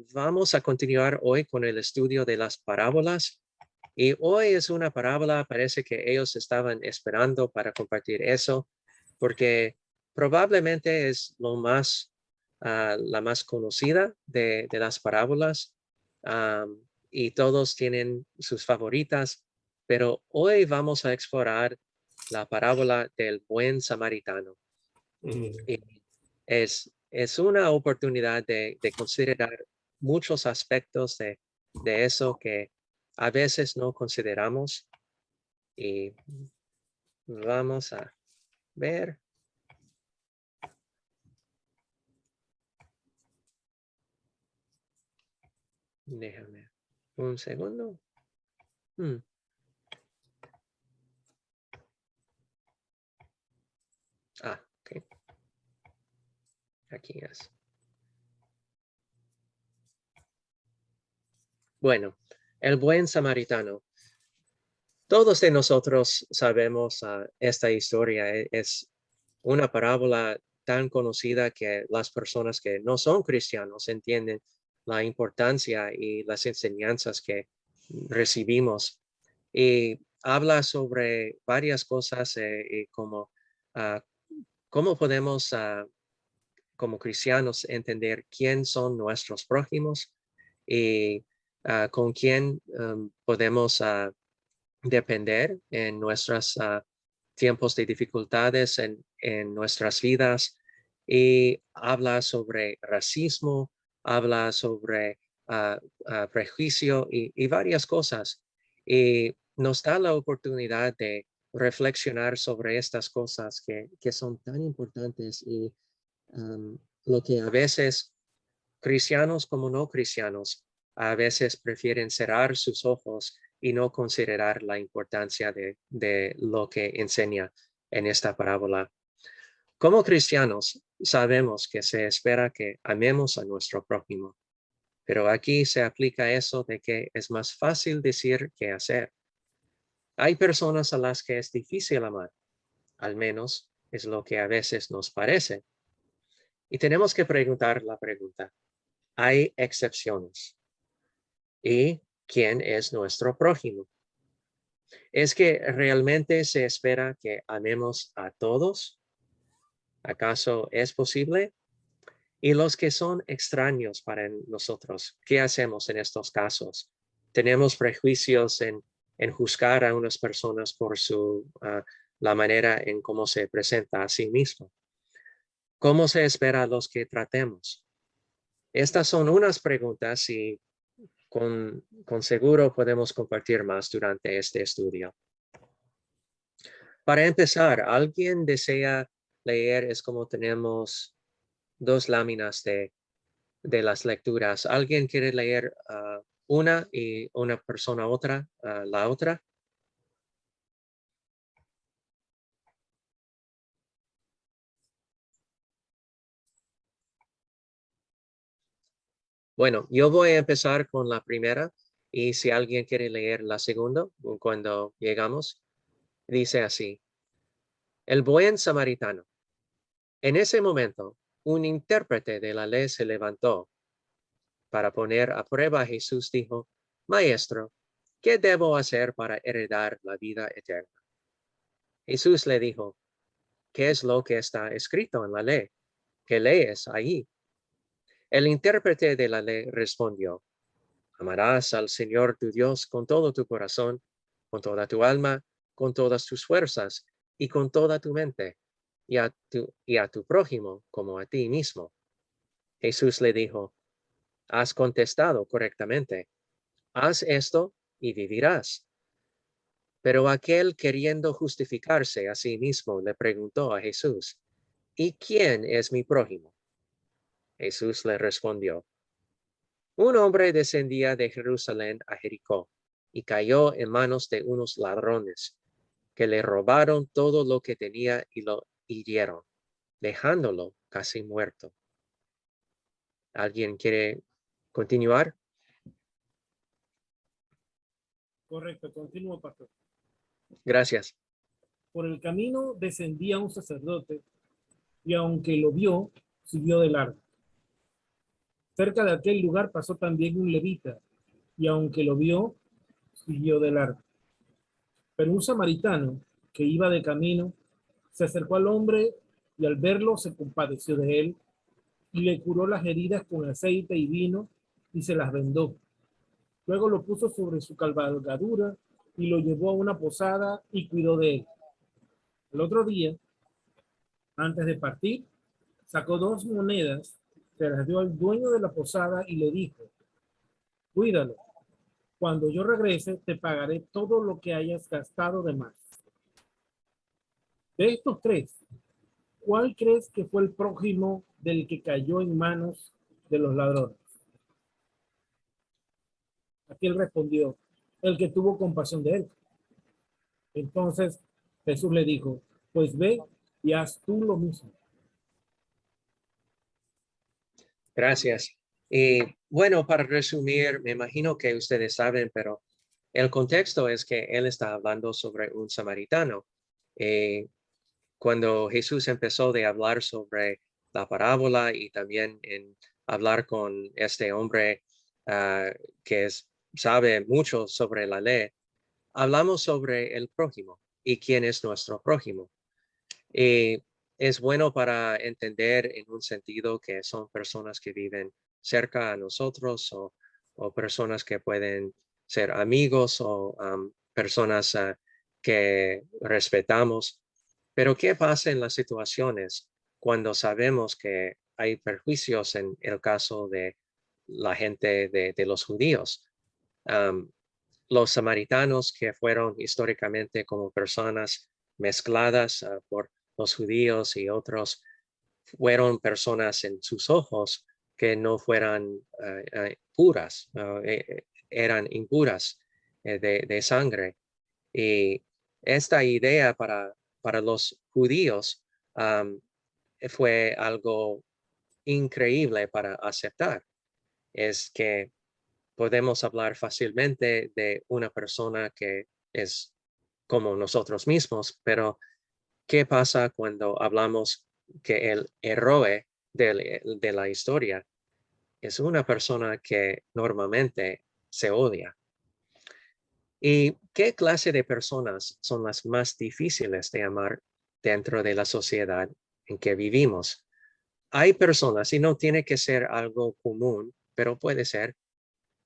Vamos a continuar hoy con el estudio de las parábolas. Y hoy es una parábola, parece que ellos estaban esperando para compartir eso, porque probablemente es la más conocida de las parábolas, y todos tienen sus favoritas, pero hoy vamos a explorar la parábola del buen samaritano. Y es una oportunidad de considerar muchos aspectos de eso que a veces no consideramos, y vamos a ver. Déjame un segundo. Ok. Aquí es. Bueno, el buen samaritano. Todos de nosotros sabemos esta historia. Es una parábola tan conocida que las personas que no son cristianos entienden la importancia y las enseñanzas que recibimos. Y habla sobre varias cosas, como cómo podemos, como cristianos, entender quién son nuestros prójimos y con quién podemos depender en nuestros tiempos de dificultades en nuestras vidas. Y habla sobre racismo, habla sobre prejuicio y varias cosas. Y nos da la oportunidad de reflexionar sobre estas cosas que son tan importantes y lo que a veces cristianos como no cristianos a veces prefieren cerrar sus ojos y no considerar la importancia de lo que enseña en esta parábola. Como cristianos sabemos que se espera que amemos a nuestro prójimo, pero aquí se aplica eso de que es más fácil decir que hacer. Hay personas a las que es difícil amar, al menos es lo que a veces nos parece. Y tenemos que preguntar la pregunta: ¿hay excepciones? ¿Y quién es nuestro prójimo? ¿Es que realmente se espera que amemos a todos? ¿Acaso es posible? Y los que son extraños para nosotros, ¿qué hacemos en estos casos? Tenemos prejuicios en juzgar a unas personas por la manera en cómo se presenta a sí mismo. ¿Cómo se espera a los que tratemos? Estas son unas preguntas y con seguro podemos compartir más durante este estudio. Para empezar, ¿alguien desea leer? Es como tenemos dos láminas de las lecturas. ¿Alguien quiere leer una y una persona otra, la otra? Bueno, yo voy a empezar con la primera, y si alguien quiere leer la segunda, cuando llegamos, dice así: El buen samaritano. En ese momento, un intérprete de la ley se levantó. Para poner a prueba a Jesús dijo: Maestro, ¿qué debo hacer para heredar la vida eterna? Jesús le dijo: ¿Qué es lo que está escrito en la ley? ¿Qué lees ahí? El intérprete de la ley respondió: Amarás al Señor tu Dios con todo tu corazón, con toda tu alma, con todas tus fuerzas y con toda tu mente, y a tu prójimo como a ti mismo. Jesús le dijo: Has contestado correctamente. Haz esto y vivirás. Pero aquel, queriendo justificarse a sí mismo, le preguntó a Jesús: ¿Y quién es mi prójimo? Jesús le respondió: Un hombre descendía de Jerusalén a Jericó y cayó en manos de unos ladrones, que le robaron todo lo que tenía y lo hirieron, dejándolo casi muerto. ¿Alguien quiere continuar? Correcto, continúo, pastor. Gracias. Por el camino descendía un sacerdote y aunque lo vio, siguió de largo. Cerca de aquel lugar pasó también un levita, y aunque lo vio, siguió de largo. Pero un samaritano que iba de camino se acercó al hombre y al verlo se compadeció de él y le curó las heridas con aceite y vino y se las vendó. Luego lo puso sobre su cabalgadura y lo llevó a una posada y cuidó de él. El otro día, antes de partir, sacó 2 monedas, se las dio al dueño de la posada y le dijo: cuídalo. Cuando yo regrese, te pagaré todo lo que hayas gastado de más. De estos tres, ¿cuál crees que fue el prójimo del que cayó en manos de los ladrones? Aquel respondió: el que tuvo compasión de él. Entonces Jesús le dijo: pues ve y haz tú lo mismo. Gracias. Y bueno, para resumir, me imagino que ustedes saben, pero el contexto es que él está hablando sobre un samaritano. Eh, Cuando Jesús empezó de hablar sobre la parábola y también en hablar con este hombre ah, que sabe mucho sobre la ley, hablamos sobre el prójimo y quién es nuestro prójimo. Y es bueno para entender en un sentido que son personas que viven cerca a nosotros o personas que pueden ser amigos o personas que respetamos. Pero ¿qué pasa en las situaciones cuando sabemos que hay perjuicios en el caso de la gente de los judíos? Am, los samaritanos que fueron históricamente como personas mezcladas por los judíos y otros fueron personas en sus ojos que no fueran puras, eran impuras de sangre. Y esta idea para los judíos um, fue algo increíble para aceptar. Es que podemos hablar fácilmente de una persona que es como nosotros mismos, pero ¿qué pasa cuando hablamos que el héroe de la historia es una persona que normalmente se odia? ¿Y qué clase de personas son las más difíciles de amar dentro de la sociedad en que vivimos? Hay personas, y no tiene que ser algo común, pero puede ser,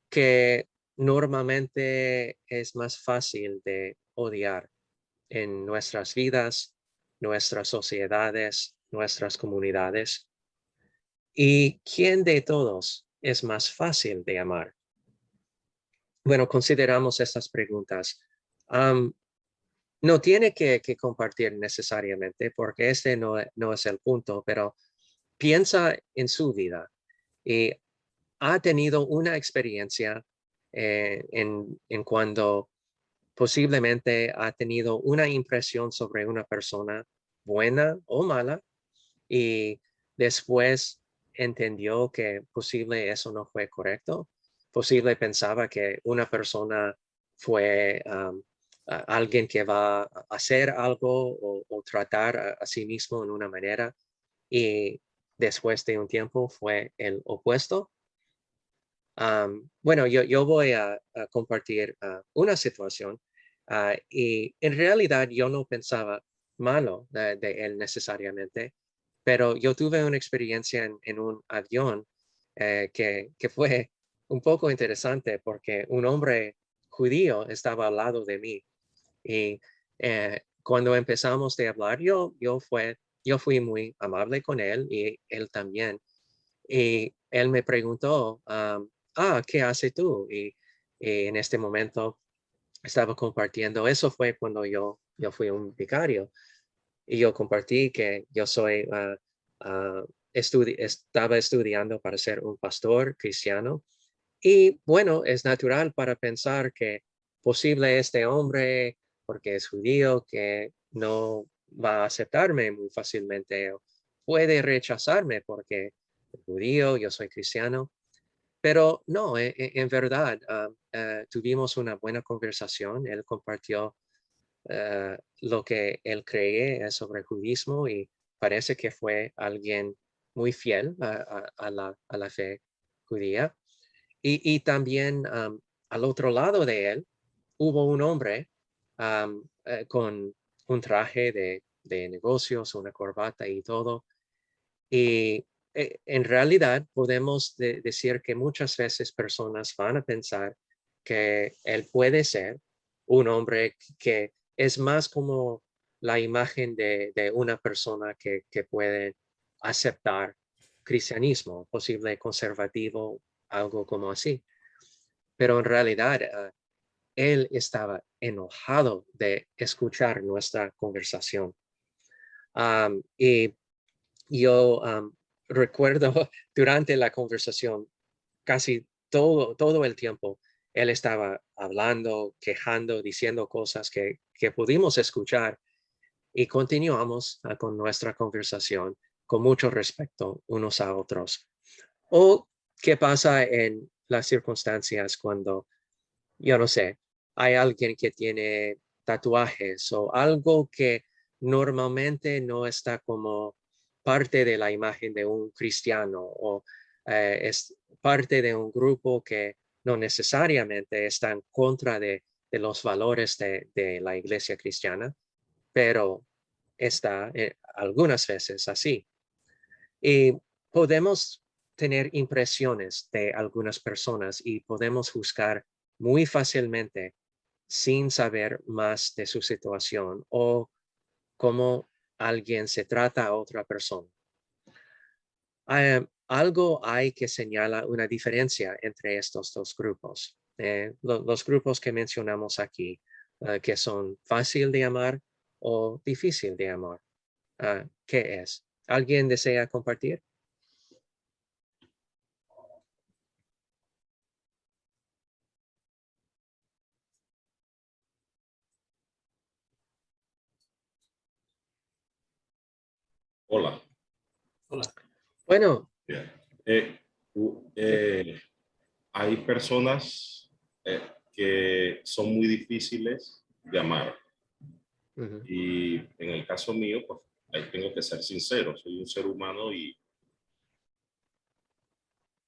que normalmente es más fácil de odiar en nuestras vidas, nuestras sociedades, nuestras comunidades. ¿Y quién de todos es más fácil de amar? Bueno, consideramos estas preguntas. Um, no tiene que compartir necesariamente porque este no es el punto, pero piensa en su vida y ha tenido una experiencia en cuando posiblemente ha tenido una impresión sobre una persona buena o mala y después entendió que posible eso no fue correcto. Posible pensaba que una persona fue alguien que va a hacer algo o tratar a sí mismo en una manera y después de un tiempo fue el opuesto. Bueno, yo voy a compartir una situación y en realidad yo no pensaba malo de él necesariamente, pero yo tuve una experiencia en un avión que fue un poco interesante porque un hombre judío estaba al lado de mí y cuando empezamos a hablar yo fui muy amable con él y él también. Y él me preguntó, ¿qué haces tú? Y en este momento estaba compartiendo, eso fue cuando yo fui un vicario y yo compartí que yo soy, estaba estudiando para ser un pastor cristiano. Y bueno, es natural para pensar que posible este hombre, porque es judío, que no va a aceptarme muy fácilmente o puede rechazarme porque es judío, yo soy cristiano. Pero no, en verdad, tuvimos una buena conversación. Él compartió lo que él cree sobre el judismo y parece que fue alguien muy fiel a la fe judía. Y también al otro lado de él hubo un hombre con un traje de negocios, una corbata y todo. Y en realidad podemos decir que muchas veces personas van a pensar que él puede ser un hombre que es más como la imagen de una persona que puede aceptar cristianismo, posible conservativo, algo como así. Pero en realidad él estaba enojado de escuchar nuestra conversación. Y yo recuerdo durante la conversación, casi todo el tiempo, él estaba hablando, quejando, diciendo cosas que pudimos escuchar y continuamos con nuestra conversación con mucho respeto unos a otros. ¿O qué pasa en las circunstancias cuando, yo no sé, hay alguien que tiene tatuajes o algo que normalmente no está como parte de la imagen de un cristiano o es parte de un grupo que no necesariamente está en contra de los valores de la iglesia cristiana, pero está algunas veces así? Y podemos tener impresiones de algunas personas y podemos juzgar muy fácilmente sin saber más de su situación o cómo alguien se trata a otra persona. Algo hay que señala una diferencia entre estos dos grupos. Los grupos que mencionamos aquí, que son fácil de amar o difícil de amar. ¿Qué es? ¿Alguien desea compartir? Hola. Hola. Bueno, Bien. Hay personas que son muy difíciles de amar ujú, y en el caso mío, pues ahí tengo que ser sincero, soy un ser humano y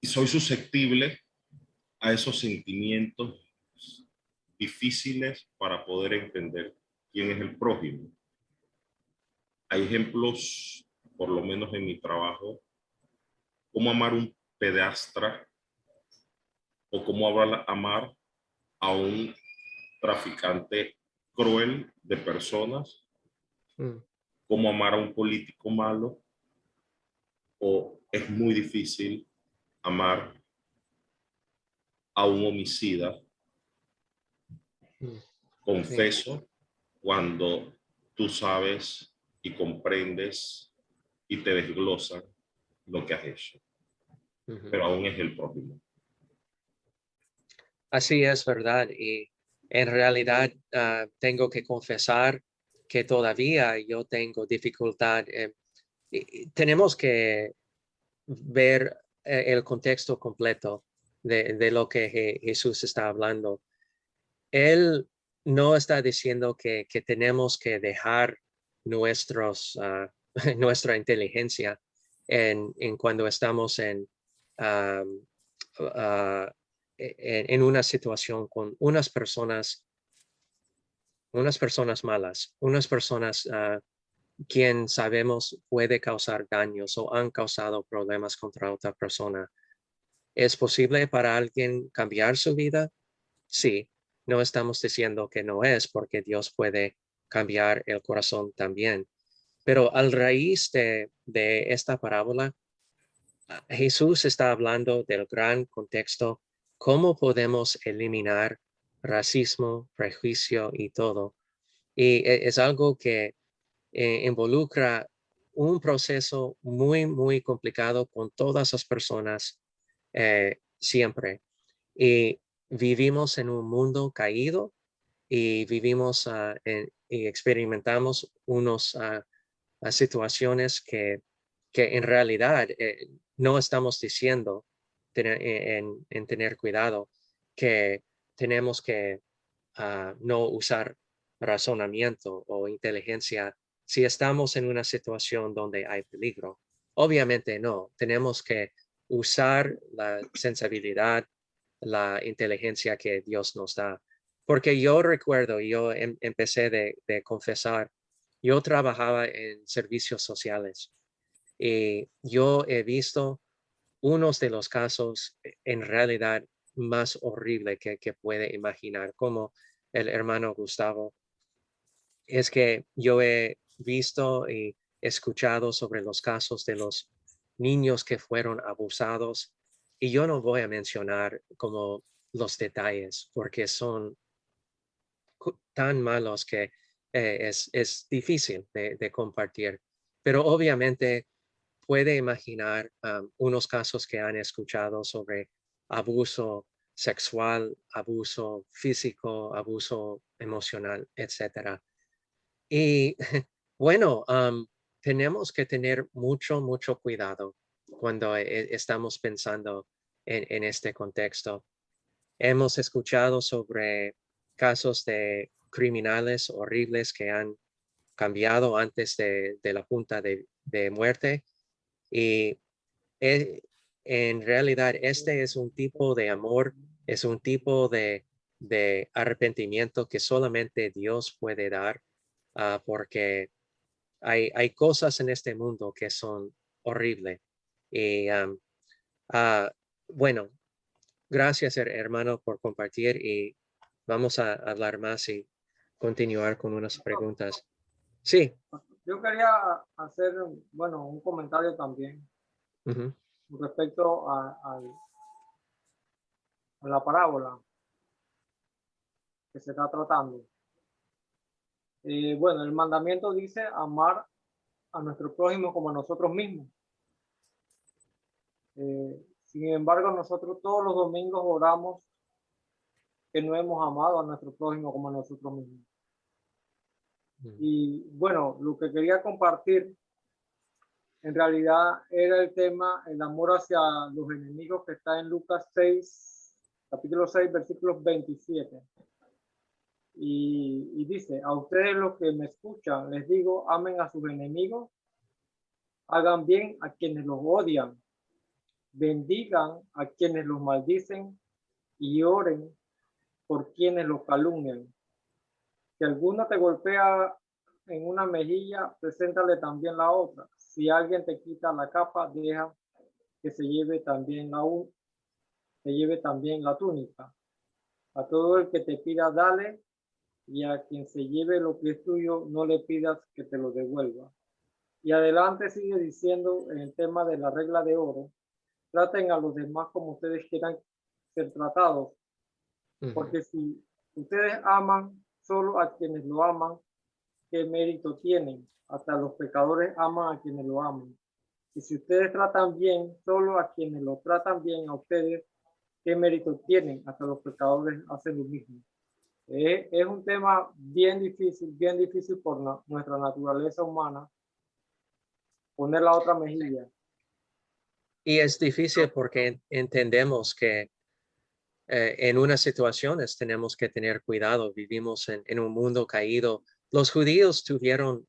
soy susceptible a esos sentimientos difíciles para poder entender quién es el prójimo. Hay ejemplos, por lo menos en mi trabajo, cómo amar un pedastra o cómo amar a un traficante cruel de personas, mm, cómo amar a un político malo, o es muy difícil amar a un homicida, mm, sí, confeso, cuando tú sabes y comprendes y te desglosan lo que has hecho, ujú. pero aún es el prójimo. Así es, ¿verdad? Y en realidad tengo que confesar que todavía yo tengo dificultad. Y tenemos que ver el contexto completo de lo que Jesús está hablando. Él no está diciendo que tenemos que dejar nuestra inteligencia en cuando estamos um, uh, en una situación con unas personas malas, unas personas quien sabemos puede causar daños o han causado problemas contra otra persona. ¿Es posible para alguien cambiar su vida? Sí, no estamos diciendo que no es, porque Dios puede cambiar el corazón también. Pero al raíz de esta parábola, Jesús está hablando del gran contexto, cómo podemos eliminar racismo, prejuicio y todo. Y es algo que involucra un proceso muy complicado con todas las personas siempre. Y vivimos en un mundo caído y vivimos y experimentamos unos situaciones que en realidad no estamos diciendo en tener cuidado, que tenemos que no usar razonamiento o inteligencia si estamos en una situación donde hay peligro. Obviamente no, tenemos que usar la sensibilidad, la inteligencia que Dios nos da. Porque yo recuerdo, yo empecé de confesar, yo trabajaba en servicios sociales y yo he visto unos de los casos en realidad más horrible que puede imaginar, como el hermano Gustavo. Es que yo he visto y escuchado sobre los casos de los niños que fueron abusados y yo no voy a mencionar como los detalles porque son tan malos que es difícil de compartir. Pero obviamente puede imaginar unos casos que han escuchado sobre abuso sexual, abuso físico, abuso emocional, etcétera. Y bueno, tenemos que tener mucho cuidado cuando estamos pensando en este contexto. Hemos escuchado sobre casos de criminales horribles que han cambiado antes de la punta de muerte y eh, en realidad este es un tipo de amor, es un tipo de arrepentimiento que solamente Dios puede dar, porque hay cosas en este mundo que son horribles. Y bueno, gracias hermano por compartir y vamos a hablar más y continuar con unas preguntas. Sí. Yo quería hacer, bueno, un comentario también Uh-huh. respecto a la parábola que se está tratando. Bueno, el mandamiento dice amar a nuestro prójimo como a nosotros mismos. Sin embargo, nosotros todos los domingos oramos que no hemos amado a nuestro prójimo como a nosotros mismos. Y bueno, lo que quería compartir en realidad era el tema, el amor hacia los enemigos, que está en Lucas 6, capítulo 6, versículos 27. Y dice, a ustedes los que me escuchan, les digo, amen a sus enemigos, hagan bien a quienes los odian, bendigan a quienes los maldicen y oren por quienes los calumnian. Si alguno te golpea en una mejilla, preséntale también la otra. Si alguien te quita la capa, deja que se lleve también la túnica. A todo el que te pida, dale, y a quien se lleve lo que es tuyo, no le pidas que te lo devuelva. Y adelante sigue diciendo en el tema de la regla de oro, traten a los demás como ustedes quieran ser tratados, porque si ustedes aman solo a quienes lo aman, ¿qué mérito tienen? Hasta los pecadores aman a quienes lo aman. Y si ustedes tratan bien solo a quienes lo tratan bien a ustedes, ¿qué mérito tienen? Hasta los pecadores hacen lo mismo. Es un tema bien difícil por nuestra naturaleza humana, poner la otra mejilla. Y es difícil porque entendemos que en unas situaciones tenemos que tener cuidado. Vivimos en un mundo caído. Los judíos tuvieron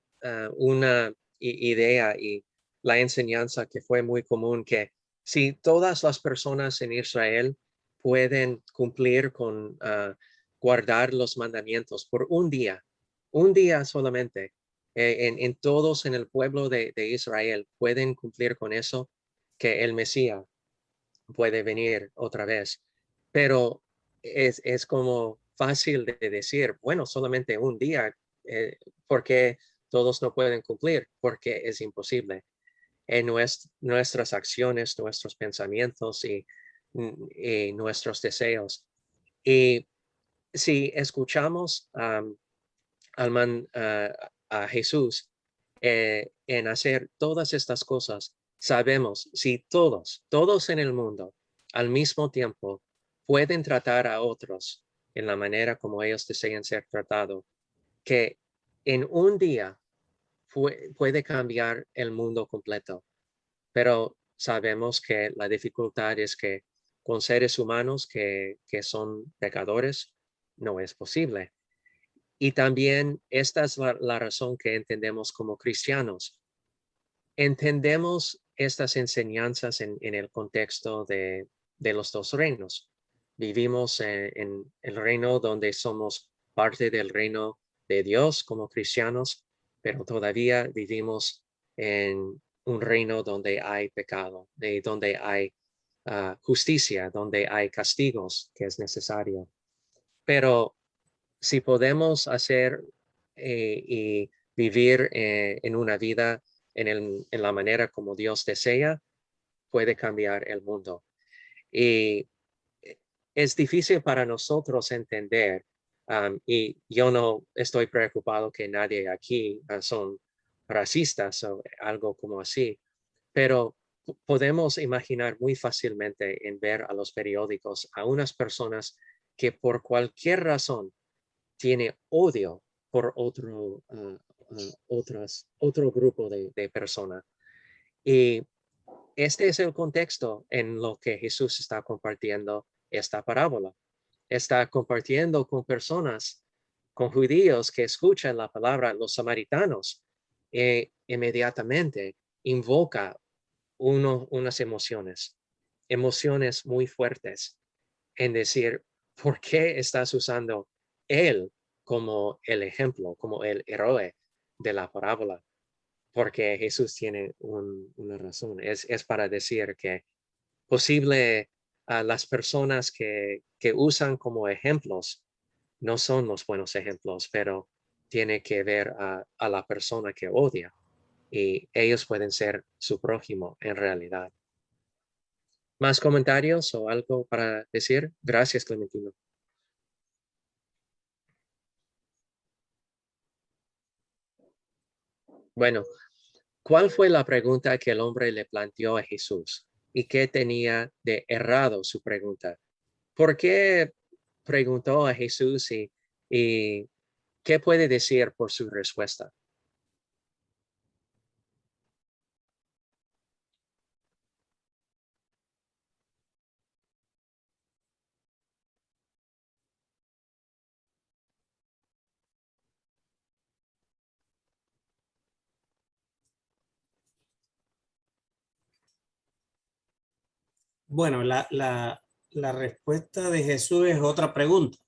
una idea y la enseñanza que fue muy común, que si todas las personas en Israel pueden cumplir con guardar los mandamientos por un día solamente, en todos en el pueblo de Israel pueden cumplir con eso, que el Mesías puede venir otra vez. Pero es como fácil de decir, bueno, solamente un día, porque todos no pueden cumplir, porque es imposible. En nuestras acciones, nuestros pensamientos y nuestros deseos. Y si escuchamos a Jesús en hacer todas estas cosas, sabemos si todos en el mundo al mismo tiempo pueden tratar a otros en la manera como ellos desean ser tratados, que en un día puede cambiar el mundo completo. Pero sabemos que la dificultad es que con seres humanos que son pecadores no es posible. Y también esta es la razón que entendemos como cristianos. Entendemos estas enseñanzas en el contexto de los dos reinos. Vivimos en el reino donde somos parte del reino de Dios como cristianos, pero todavía vivimos en un reino donde hay pecado, donde hay justicia, donde hay castigos que es necesario. Pero si podemos hacer y vivir en una vida en la manera como Dios desea, puede cambiar el mundo. Y es difícil para nosotros entender, y yo no estoy preocupado que nadie aquí son racistas o algo como así, pero podemos imaginar muy fácilmente en ver a los periódicos a unas personas que por cualquier razón tiene odio por otro grupo de personas. Y este es el contexto en lo que Jesús está compartiendo esta parábola. Está compartiendo con personas, con judíos que escuchan la palabra, los samaritanos, e inmediatamente invoca unas emociones muy fuertes en decir, ¿por qué estás usando él como el ejemplo, como el héroe de la parábola? Porque Jesús tiene una razón. Es para decir que posible las personas que usan como ejemplos no son los buenos ejemplos, pero tiene que ver a la persona que odia y ellos pueden ser su prójimo en realidad. ¿Más comentarios o algo para decir? Gracias, Clementino. Bueno, ¿cuál fue la pregunta que el hombre le planteó a Jesús? ¿Y qué tenía de errado su pregunta? ¿Por qué preguntó a Jesús y qué puede decir por su respuesta? Bueno, la respuesta de Jesús es otra pregunta.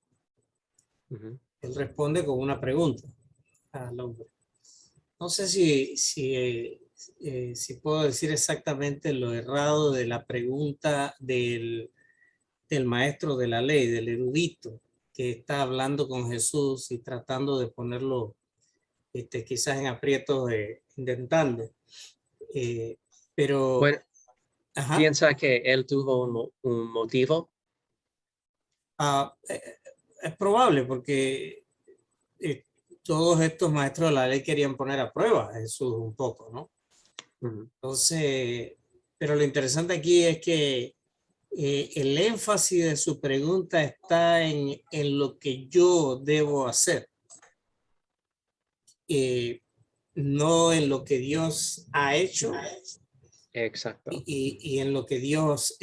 Él responde con una pregunta al hombre. No sé si puedo decir exactamente lo errado de la pregunta del maestro de la ley, del erudito, que está hablando con Jesús y tratando de ponerlo quizás en aprietos, intentando. Pero... Bueno, Ajá. ¿piensa que él tuvo un motivo? Es probable porque todos estos maestros de la ley querían poner a prueba a Jesús un poco, ¿no? Entonces, pero lo interesante aquí es que el énfasis de su pregunta está en lo que yo debo hacer, no en lo que Dios ha hecho. Exacto. Y en lo que Dios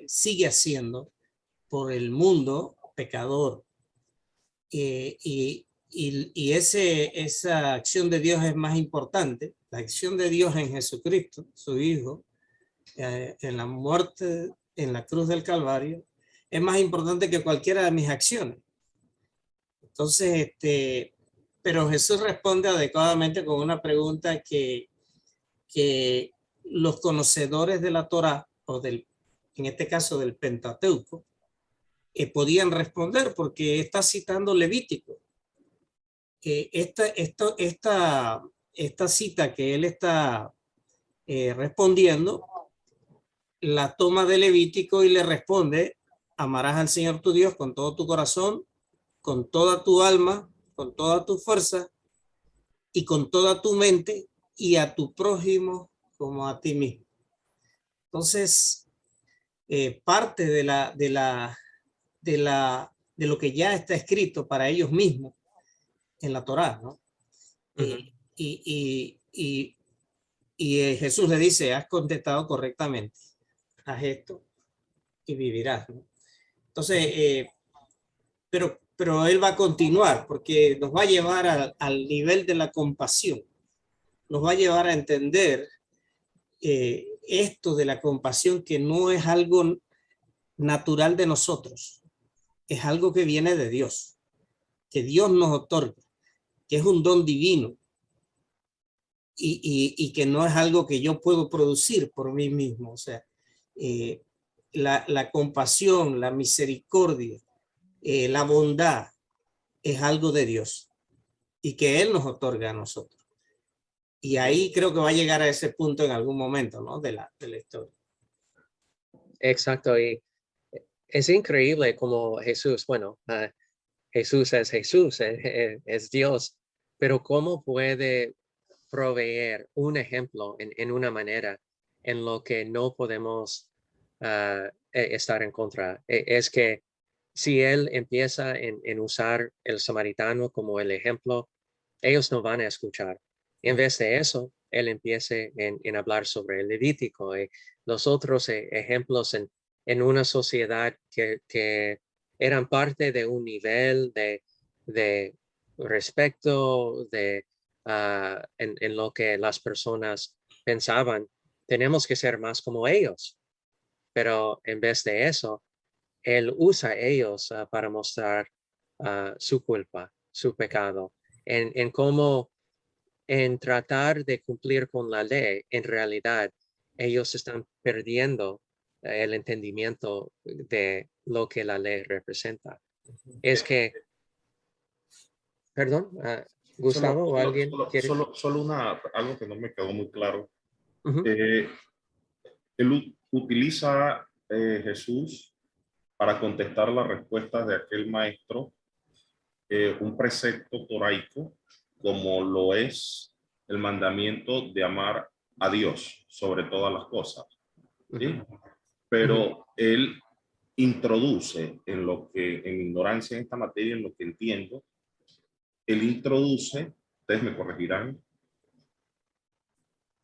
sigue haciendo por el mundo pecador. Y esa acción de Dios es más importante, la acción de Dios en Jesucristo, su Hijo, en la muerte, en la cruz del Calvario, es más importante que cualquiera de mis acciones. Entonces, pero Jesús responde adecuadamente con una pregunta que los conocedores de la Torá, o en este caso del Pentateuco, podían responder porque está citando Levítico. Esta cita que él está respondiendo, la toma de Levítico y le responde: amarás al Señor tu Dios con todo tu corazón, con toda tu alma, con toda tu fuerza y con toda tu mente, y a tu prójimo como a ti mismo. Entonces, parte de lo que ya está escrito para ellos mismos en la Torá, ¿no? Y Jesús le dice: has contestado correctamente, haz esto y vivirás, ¿no? Entonces, pero él va a continuar porque nos va a llevar al nivel de la compasión, nos va a llevar a entender esto de la compasión, que no es algo natural de nosotros, es algo que viene de Dios, que Dios nos otorga, que es un don divino y que no es algo que yo puedo producir por mí mismo. O sea, la compasión, la misericordia, la bondad es algo de Dios y que Él nos otorga a nosotros. Y ahí creo que va a llegar a ese punto en algún momento, ¿no? de la historia. Exacto, y es increíble como Jesús, bueno, Jesús, es Dios, pero cómo puede proveer un ejemplo en una manera en lo que no podemos estar en contra. Es que si él empieza en usar el samaritano como el ejemplo, ellos no van a escuchar. Y en vez de eso, él empiece en hablar sobre el Levítico y los otros ejemplos en una sociedad que eran parte de un nivel de respeto, en lo que las personas pensaban. Tenemos que ser más como ellos. Pero en vez de eso, él usa a ellos para mostrar su culpa, su pecado, en cómo en tratar de cumplir con la ley, en realidad ellos están perdiendo el entendimiento de lo que la ley representa. Es que, perdón, Gustavo o alguien quiere. Algo que no me quedó muy claro. Uh-huh. Él utiliza Jesús para contestar las respuestas de aquel maestro, un precepto toraico, como lo es el mandamiento de amar a Dios sobre todas las cosas, ¿sí? Uh-huh. Pero él introduce en ignorancia en esta materia, en lo que entiendo, él introduce, ustedes me corregirán,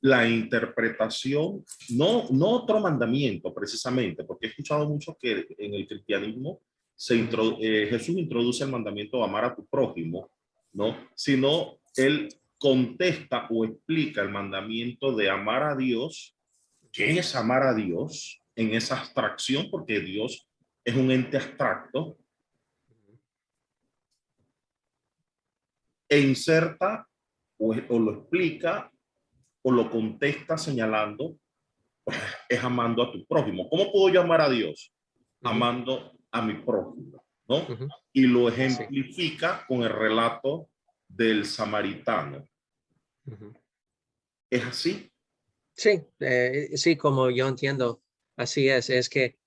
la interpretación, no otro mandamiento precisamente, porque he escuchado mucho que en el cristianismo Jesús introduce el mandamiento de amar a tu prójimo, ¿no? Sino él contesta o explica el mandamiento de amar a Dios. ¿Qué es amar a Dios en esa abstracción? Porque Dios es un ente abstracto. E inserta o lo explica o lo contesta señalando, es amando a tu prójimo. ¿Cómo puedo yo amar a Dios? Amando a mi prójimo, ¿no? Y lo ejemplifica con el relato del samaritano. ¿Es así? Sí, sí, como yo entiendo, así es que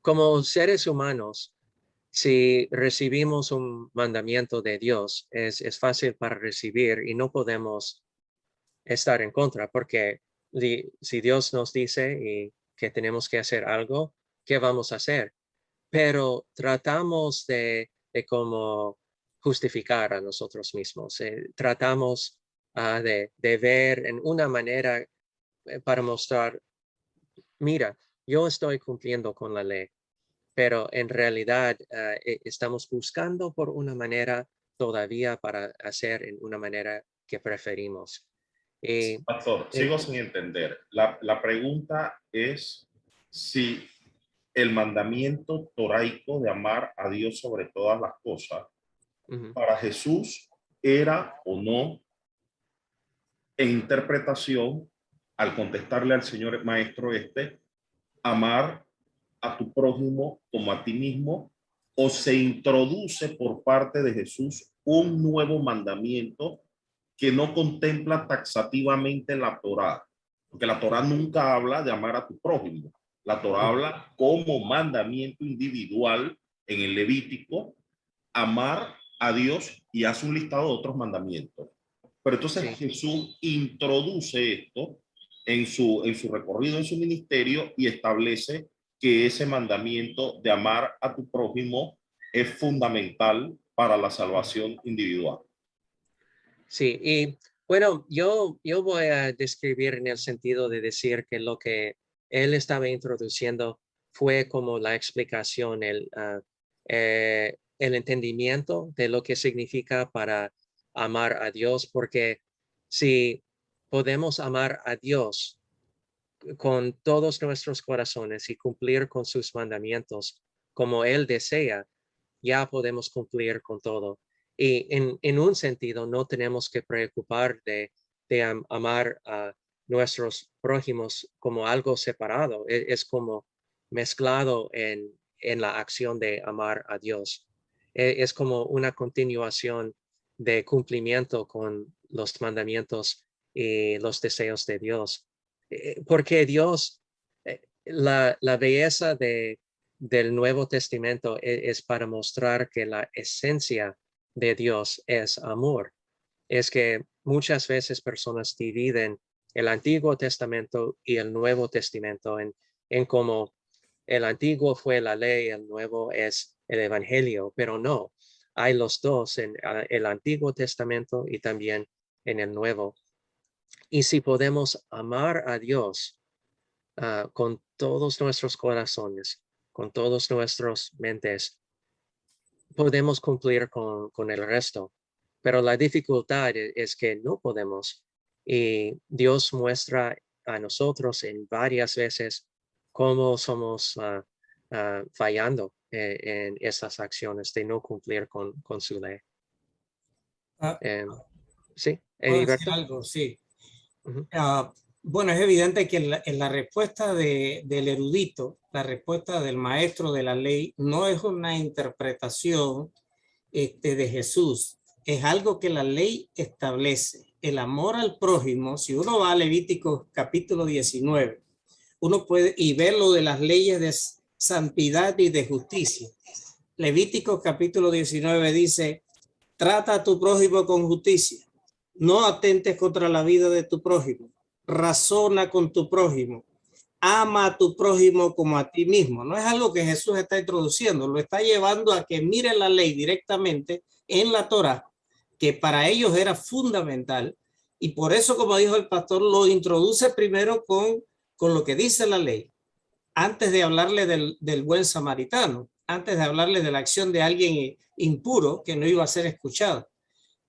como seres humanos, si recibimos un mandamiento de Dios, es fácil para recibir y no podemos estar en contra, porque si Dios nos dice que tenemos que hacer algo, ¿qué vamos a hacer? Pero tratamos de como justificar a nosotros mismos. Tratamos de ver en una manera para mostrar, mira, yo estoy cumpliendo con la ley, pero en realidad estamos buscando por una manera todavía para hacer en una manera que preferimos. Pastor, sigo sin entender. La pregunta es si el mandamiento toraico de amar a Dios sobre todas las cosas, para Jesús era o no, en interpretación, al contestarle al Señor Maestro amar a tu prójimo como a ti mismo, o se introduce por parte de Jesús un nuevo mandamiento que no contempla taxativamente la Torá, porque la Torá nunca habla de amar a tu prójimo. La Torá habla como mandamiento individual en el Levítico, amar a Dios, y hace un listado de otros mandamientos. Pero entonces Jesús introduce esto en su recorrido, en su ministerio, y establece que ese mandamiento de amar a tu prójimo es fundamental para la salvación individual. Sí, y bueno, yo voy a describir en el sentido de decir que lo que él estaba introduciendo fue como la explicación, el entendimiento de lo que significa para amar a Dios, porque si podemos amar a Dios con todos nuestros corazones y cumplir con sus mandamientos como Él desea, ya podemos cumplir con todo. Y en un sentido, no tenemos que preocupar de amar a nuestros prójimos como algo separado. Es como mezclado en la acción de amar a Dios. Es como una continuación de cumplimiento con los mandamientos y los deseos de Dios. Porque Dios, la belleza del Nuevo Testamento es para mostrar que la esencia de Dios es amor. Es que muchas veces personas dividen el Antiguo Testamento y el Nuevo Testamento en cómo el Antiguo fue la ley, el Nuevo es el Evangelio, pero no, hay los dos en el Antiguo Testamento y también en el Nuevo. Y si podemos amar a Dios con todos nuestros corazones, con todos nuestros mentes, podemos cumplir con el resto. Pero la dificultad es que no podemos. Y Dios muestra a nosotros en varias veces cómo somos fallando en esas acciones de no cumplir con su ley. Ah, Sí, ¿puedo decir Heriberto. algo? Sí. Uh-huh. Bueno, es evidente que en la respuesta del erudito, la respuesta del maestro de la ley, no es una interpretación de Jesús, es algo que la ley establece. El amor al prójimo, si uno va a Levítico capítulo 19, uno puede y ver lo de las leyes de santidad y de justicia. Levítico capítulo 19 dice, trata a tu prójimo con justicia, no atentes contra la vida de tu prójimo, razona con tu prójimo, ama a tu prójimo como a ti mismo. No es algo que Jesús está introduciendo, lo está llevando a que mire la ley directamente en la Torá, que para ellos era fundamental, y por eso, como dijo el pastor, lo introduce primero con lo que dice la ley, antes de hablarle del buen samaritano, antes de hablarle de la acción de alguien impuro que no iba a ser escuchado.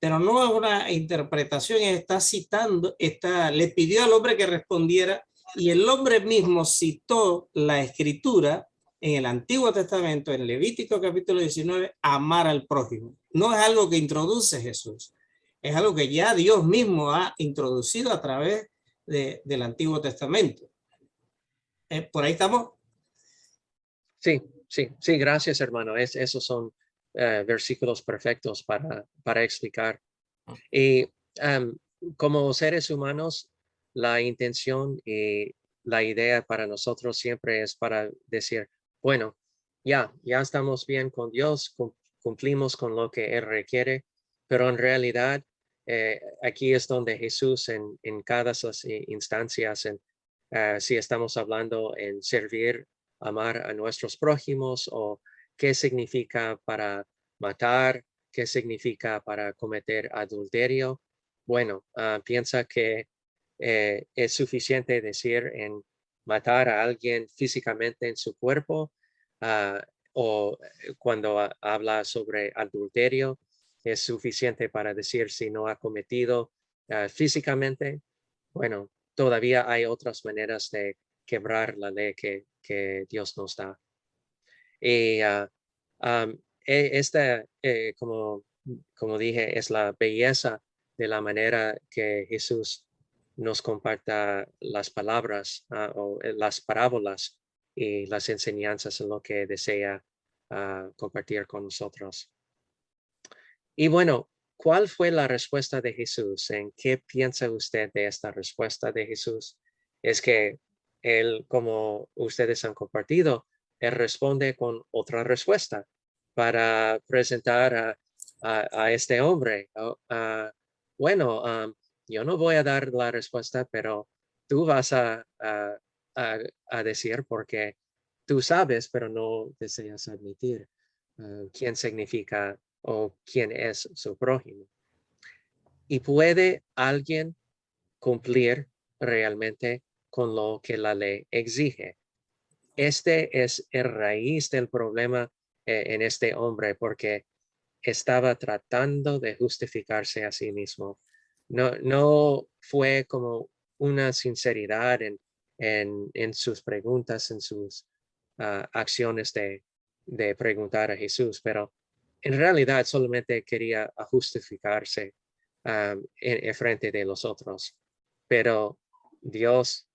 Pero no es una interpretación, está citando, le pidió al hombre que respondiera y el hombre mismo citó la escritura en el Antiguo Testamento, en Levítico capítulo 19, amar al prójimo. No es algo que introduce Jesús, es algo que ya Dios mismo ha introducido a través del Antiguo Testamento. ¿Por ahí estamos? Sí, gracias, hermano. Esos son versículos perfectos para explicar. Y como seres humanos, la intención y la idea para nosotros siempre es para decir, bueno, ya estamos bien con Dios, cumplimos con lo que Él requiere, pero en realidad aquí es donde Jesús en cada instancias, si estamos hablando en servir, amar a nuestros prójimos o qué significa para matar, qué significa para cometer adulterio. Bueno, piensa que es suficiente decir en matar a alguien físicamente en su cuerpo o cuando habla sobre adulterio, es suficiente para decir si no ha cometido físicamente. Bueno, todavía hay otras maneras de quebrar la ley que Dios nos da. Y esta, como dije, es la belleza de la manera que Jesús nos comparta las palabras o las parábolas y las enseñanzas en lo que desea compartir con nosotros. Y bueno, ¿cuál fue la respuesta de Jesús? ¿En qué piensa usted de esta respuesta de Jesús? Es que él, como ustedes han compartido, él responde con otra respuesta para presentar a este hombre. Bueno, yo no voy a dar la respuesta, pero tú vas a decir porque tú sabes, pero no deseas admitir quién significa o quién es su prójimo. ¿Y puede alguien cumplir realmente con lo que la ley exige? Este es el raíz del problema en este hombre, porque estaba tratando de justificarse a sí mismo. No fue como una sinceridad en sus preguntas, en sus acciones de preguntar a Jesús, pero en realidad solamente quería justificarse en frente de los otros. Pero Dios,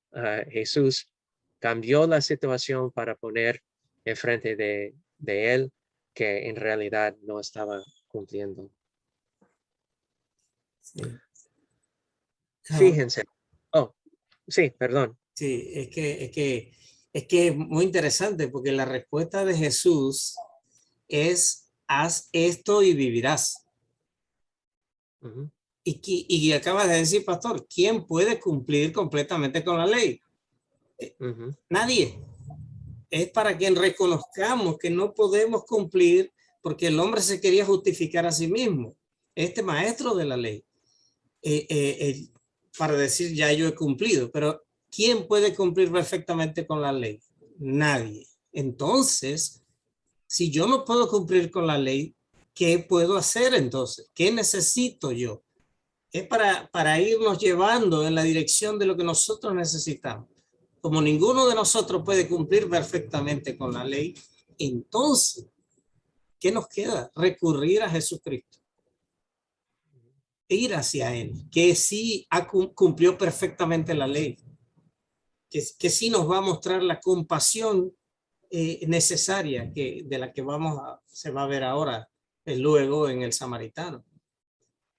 Jesús, cambió la situación para poner enfrente de él que en realidad no estaba cumpliendo. Sí. Fíjense. Oh, sí, perdón. Sí, es que es muy interesante porque la respuesta de Jesús es: haz esto y vivirás. Uh-huh. Y acabas de decir, pastor, ¿quién puede cumplir completamente con la ley? Uh-huh. Nadie. Es para que reconozcamos que no podemos cumplir porque el hombre se quería justificar a sí mismo. Este maestro de la ley, para decir ya yo he cumplido, pero ¿quién puede cumplir perfectamente con la ley? Nadie. Entonces, si yo no puedo cumplir con la ley, ¿qué puedo hacer entonces? ¿Qué necesito yo? Es para irnos llevando en la dirección de lo que nosotros necesitamos. Como ninguno de nosotros puede cumplir perfectamente con la ley, entonces, ¿qué nos queda? Recurrir a Jesucristo. Ir hacia Él, que sí cumplió perfectamente la ley, que sí nos va a mostrar la compasión necesaria de la que se va a ver ahora, luego en el samaritano.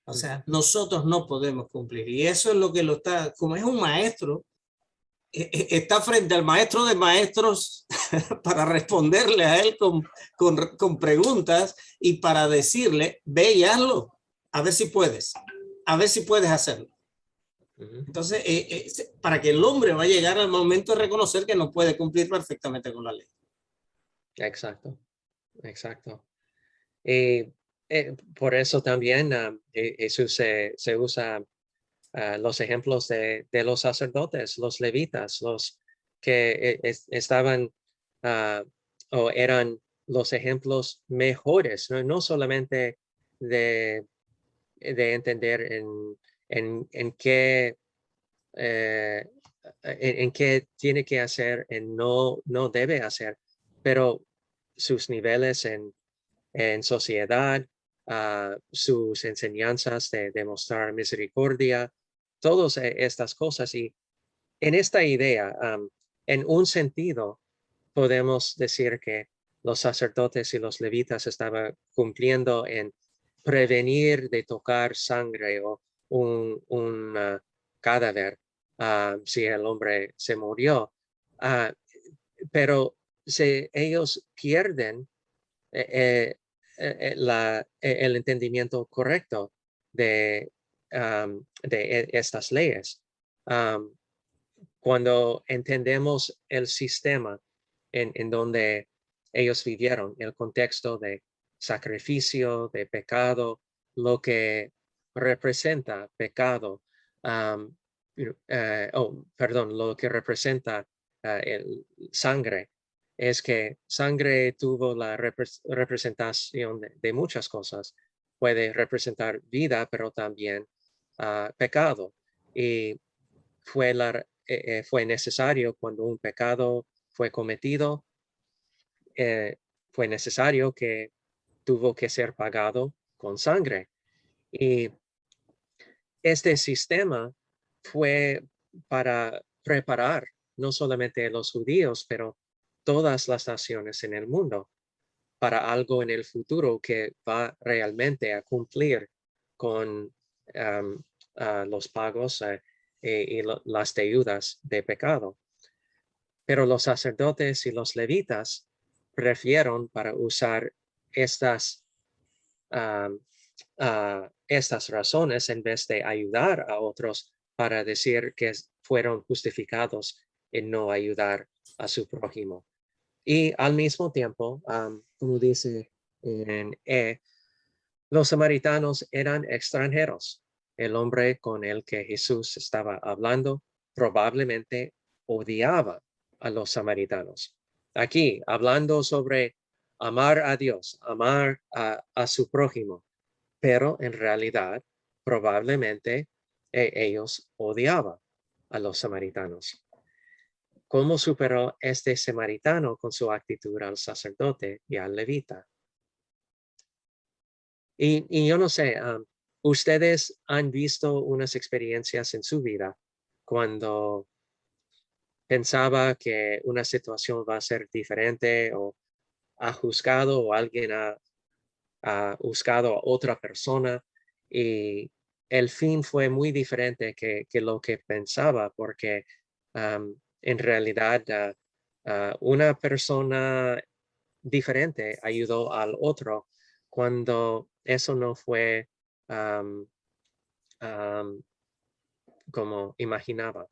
O sea, nosotros no podemos cumplir. Y eso es lo que lo está, como es un maestro, está frente al maestro de maestros para responderle a él con preguntas y para decirle, ve y hazlo, a ver si puedes hacerlo. Entonces, para que el hombre va a llegar al momento de reconocer que no puede cumplir perfectamente con la ley. Exacto, exacto. Y por eso también Jesús se usa los ejemplos de los sacerdotes, los levitas, los que estaban o eran los ejemplos mejores, no solamente de entender en qué en qué tiene que hacer y no debe hacer, pero sus niveles en sociedad, sus enseñanzas de demostrar misericordia, todas estas cosas. Y en esta idea, en un sentido, podemos decir que los sacerdotes y los levitas estaban cumpliendo en prevenir de tocar sangre o un cadáver si el hombre se murió. Pero si ellos pierden el entendimiento correcto de estas leyes. Cuando entendemos el sistema en donde ellos vivieron, el contexto de sacrificio, de pecado, lo que representa pecado, lo que representa el sangre, es que sangre tuvo la representación de muchas cosas. Puede representar vida, pero también pecado. Y fue necesario cuando un pecado fue cometido, fue necesario que tuvo que ser pagado con sangre. Y este sistema fue para preparar no solamente a los judíos, pero todas las naciones en el mundo para algo en el futuro que va realmente a cumplir con los pagos y las deudas de pecado. Pero los sacerdotes y los levitas prefirieron para usar estas razones en vez de ayudar a otros para decir que fueron justificados en no ayudar a su prójimo. Y al mismo tiempo, como dice en los samaritanos eran extranjeros. El hombre con el que Jesús estaba hablando probablemente odiaba a los samaritanos. Aquí, hablando sobre amar a Dios, amar a su prójimo, pero en realidad probablemente ellos odiaban a los samaritanos. ¿cómo superó este samaritano con su actitud al sacerdote y al levita? Y yo no sé, ¿ustedes han visto unas experiencias en su vida cuando pensaba que una situación va a ser diferente o ha juzgado o alguien ha juzgado a otra persona y el fin fue muy diferente que lo que pensaba porque en realidad una persona diferente ayudó al otro cuando eso no fue am, am, como imaginada.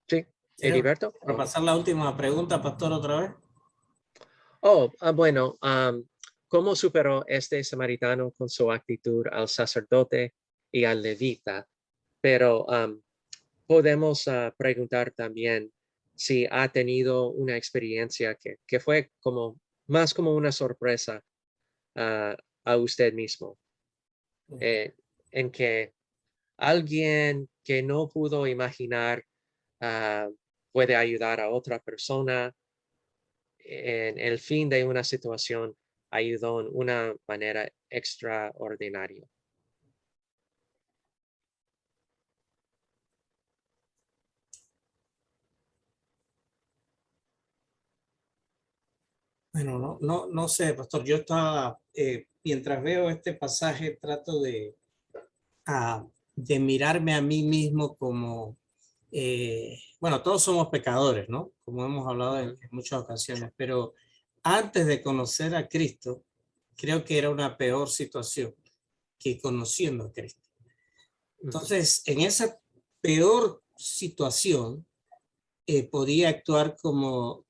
Sí, ¿Quiere Heriberto. repasar la última pregunta, pastor, otra vez? Bueno, ¿cómo superó este samaritano con su actitud al sacerdote y al levita? Pero podemos preguntar también si ha tenido una experiencia que fue más como una sorpresa a usted mismo, en que alguien que no pudo imaginar ah, puede ayudar a otra persona en el fin de una situación, ayudó en una manera extraordinaria. Bueno, no sé, pastor. Yo estaba, mientras veo este pasaje, trato de mirarme a mí mismo como, bueno, todos somos pecadores, ¿no? Como hemos hablado en muchas ocasiones, pero antes de conocer a Cristo, creo que era una peor situación que conociendo a Cristo. Entonces, en esa peor situación, podía actuar como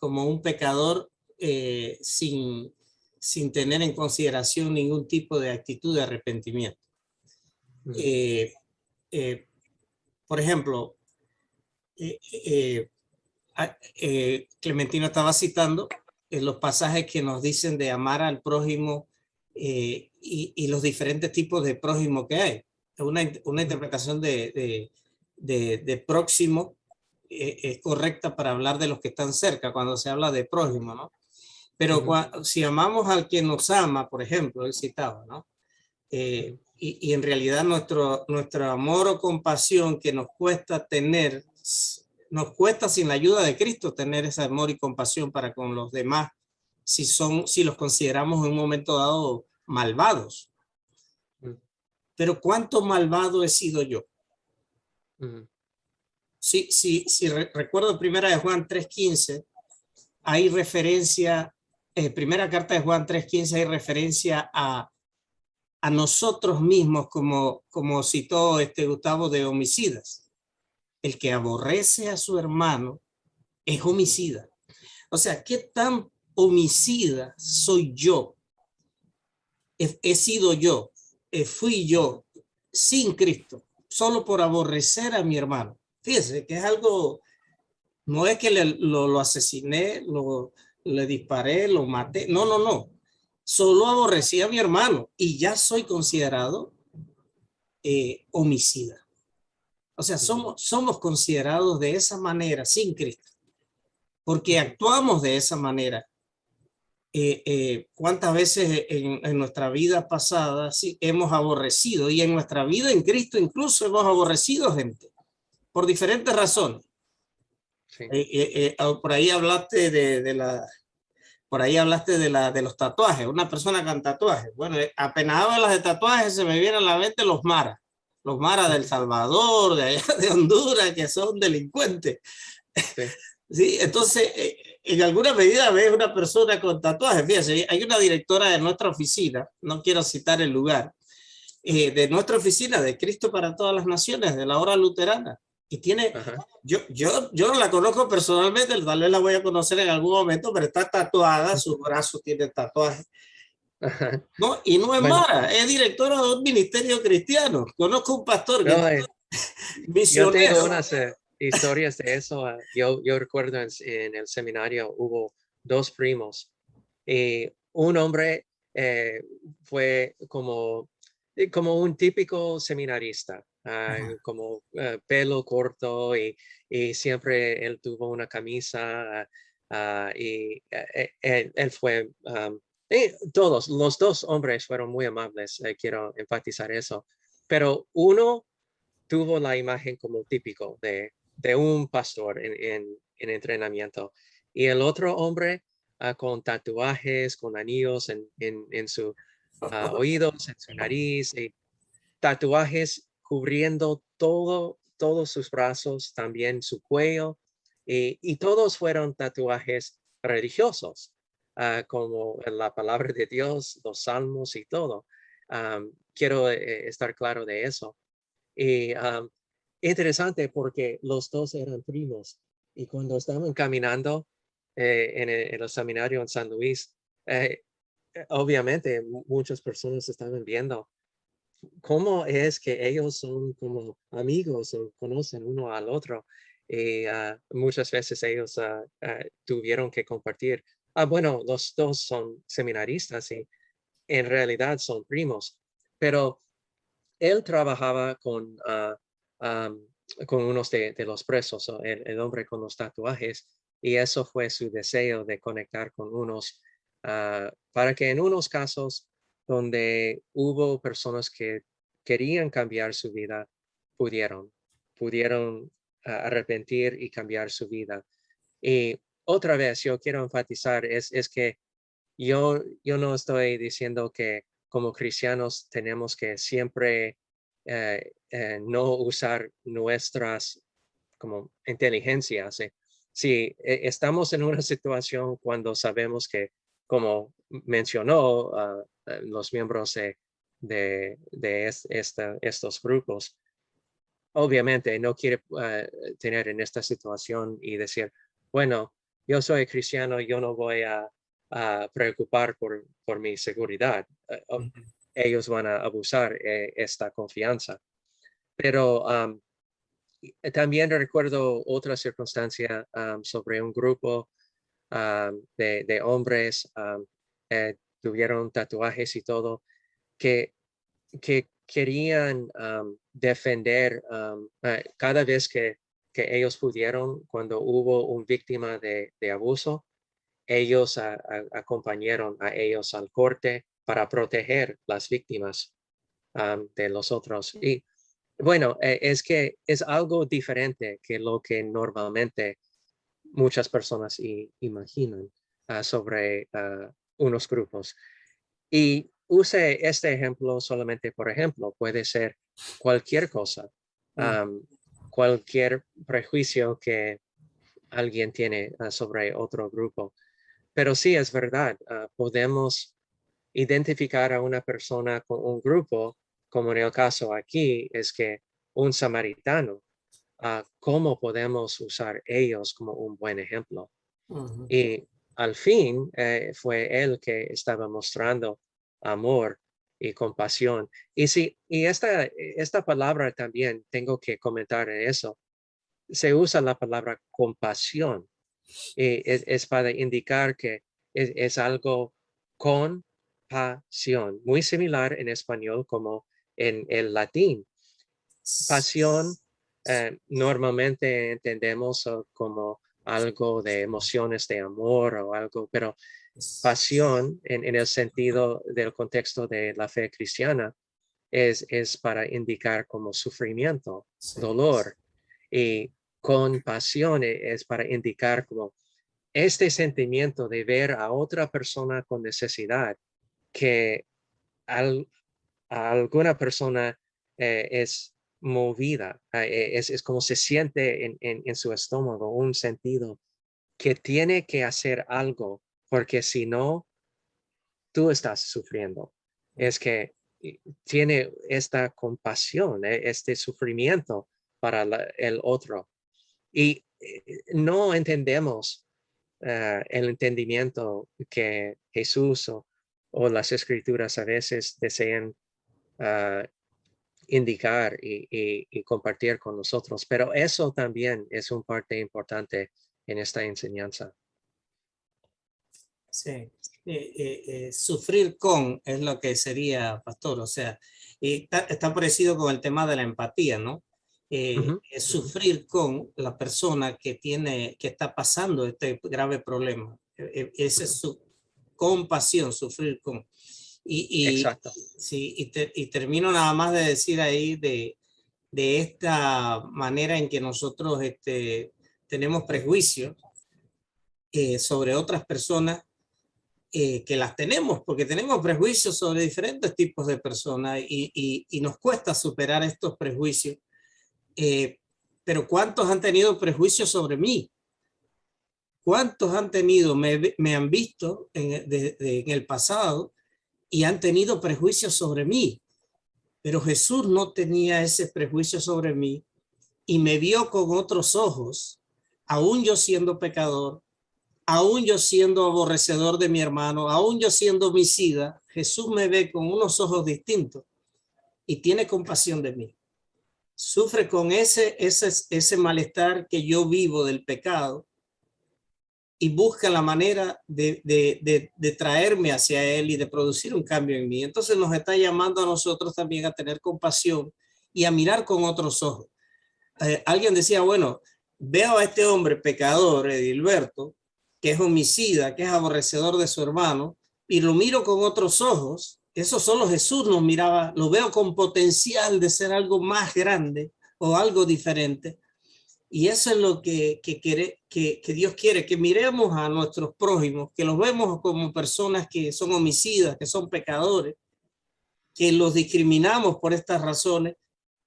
un pecador sin tener en consideración ningún tipo de actitud de arrepentimiento. Por ejemplo, Clementino estaba citando los pasajes que nos dicen de amar al prójimo y los diferentes tipos de prójimo que hay. Una interpretación de próximo es correcta para hablar de los que están cerca cuando se habla de prójimo, ¿no? Pero si amamos al que nos ama, por ejemplo, él citaba, ¿no? Y en realidad nuestro amor o compasión que nos cuesta tener, nos cuesta sin la ayuda de Cristo tener ese amor y compasión para con los demás, si los consideramos en un momento dado malvados. Pero ¿cuánto malvado he sido yo? Si recuerdo primera de Juan 3:15, hay referencia, primera carta de Juan 3:15, hay referencia a nosotros mismos, como citó Gustavo, de homicidas. El que aborrece a su hermano es homicida. O sea, ¿qué tan homicida soy yo? He sido yo, fui yo, sin Cristo, solo por aborrecer a mi hermano. Fíjese que es algo, no es que lo asesiné, le disparé, lo maté, no. Solo aborrecí a mi hermano y ya soy considerado homicida. O sea, somos considerados de esa manera sin Cristo, porque actuamos de esa manera. ¿Cuántas veces en nuestra vida pasada hemos aborrecido, y en nuestra vida en Cristo incluso hemos aborrecido gente por diferentes razones? Sí. Por ahí hablaste de los tatuajes, una persona con tatuajes. Bueno, apenas hablas de tatuajes se me vienen a la mente los maras del Salvador, de allá de Honduras, que son delincuentes. Sí. Sí, entonces, en alguna medida ves una persona con tatuajes. Fíjate, hay una directora de nuestra oficina, no quiero citar el lugar, de nuestra oficina de Cristo para todas las naciones, de la hora luterana, y tiene, yo no la conozco personalmente, tal vez la voy a conocer en algún momento, pero está tatuada, sus brazos tienen tatuajes. No, y no es mara, es directora de un ministerio cristiano. Conozco un pastor que Yo tengo Misionero. unas historias de eso. Yo recuerdo en el seminario hubo dos primos y un hombre fue como un típico seminarista, como pelo corto y siempre él tuvo una camisa y él fue, todos, los dos hombres fueron muy amables, quiero enfatizar eso, pero uno tuvo la imagen como típico de un pastor en entrenamiento. Y el otro hombre con tatuajes, con anillos en sus oídos, en su nariz, y tatuajes cubriendo todos sus brazos, también su cuello, y todos fueron tatuajes religiosos, como la palabra de Dios, los salmos y todo. Quiero estar claro de eso. Y interesante porque los dos eran primos y cuando estaban caminando en el seminario en San Luis, obviamente muchas personas estaban viendo cómo es que ellos son como amigos o conocen uno al otro. Y muchas veces ellos tuvieron que compartir. Bueno, los dos son seminaristas y en realidad son primos, pero él trabajaba con unos de los presos, el hombre con los tatuajes, y eso fue su deseo de conectar con unos, para que en unos casos donde hubo personas que querían cambiar su vida, pudieron arrepentir y cambiar su vida. Y otra vez, yo quiero enfatizar, es que yo no estoy diciendo que como cristianos tenemos que siempre no usar nuestras como inteligencias. Si estamos en una situación cuando sabemos que, como mencionó los miembros de estos grupos, obviamente no quiere tener en esta situación y decir, bueno, yo soy cristiano, yo no voy a preocupar por mi seguridad. Ellos van a abusar esta confianza. Pero también recuerdo otra circunstancia sobre un grupo de hombres, tuvieron tatuajes y todo, que querían defender cada vez que ellos pudieron, cuando hubo una víctima de abuso, ellos acompañaron a ellos al corte para proteger las víctimas de los otros. Y bueno, es que es algo diferente que lo que normalmente muchas personas imaginan sobre unos grupos. Y use este ejemplo solamente por ejemplo, puede ser cualquier cosa, cualquier prejuicio que alguien tiene sobre otro grupo. Pero sí es verdad, podemos identificar a una persona con un grupo, como en el caso aquí, es que un samaritano, ¿cómo podemos usar ellos como un buen ejemplo? Y al fin fue él que estaba mostrando amor y compasión. Y esta palabra también tengo que comentar en eso. Se usa la palabra compasión. Y es para indicar que es algo con pasión, muy similar en español como en el latín. Pasión normalmente entendemos como algo de emociones de amor o algo, pero pasión en el sentido del contexto de la fe cristiana es para indicar como sufrimiento, dolor, y compasión es para indicar como este sentimiento de ver a otra persona con necesidad que al, a alguna persona es movida, es como se siente en su estómago, un sentido que tiene que hacer algo, porque si no, tú estás sufriendo. Es que tiene esta compasión, este sufrimiento para el otro. Y no entendemos el entendimiento que Jesús o las escrituras a veces desean indicar y compartir con nosotros. Pero eso también es una parte importante en esta enseñanza. Sí. Sufrir con es lo que sería, pastor. O sea, está parecido con el tema de la empatía, ¿no? Es sufrir con la persona que está pasando este grave problema. Esa es su compasión, sufrir con. Exacto. Sí, y termino nada más de decir ahí de esta manera en que nosotros tenemos prejuicios sobre otras personas, que las tenemos, porque tenemos prejuicios sobre diferentes tipos de personas y nos cuesta superar estos prejuicios. Pero ¿cuántos han tenido prejuicios sobre mí? ¿Cuántos han tenido, me han visto en el pasado y han tenido prejuicios sobre mí? Pero Jesús no tenía ese prejuicio sobre mí y me vio con otros ojos, aún yo siendo pecador, aún yo siendo aborrecedor de mi hermano, aún yo siendo homicida. Jesús me ve con unos ojos distintos y tiene compasión de mí. Sufre con ese malestar que yo vivo del pecado y busca la manera de traerme hacia él y de producir un cambio en mí. Entonces nos está llamando a nosotros también a tener compasión y a mirar con otros ojos. Alguien decía, bueno, veo a este hombre pecador, Edilberto, que es homicida, que es aborrecedor de su hermano, y lo miro con otros ojos. Eso solo Jesús nos miraba, lo veo con potencial de ser algo más grande o algo diferente. Y eso es lo que Dios quiere, que miremos a nuestros prójimos, que los vemos como personas que son homicidas, que son pecadores, que los discriminamos por estas razones,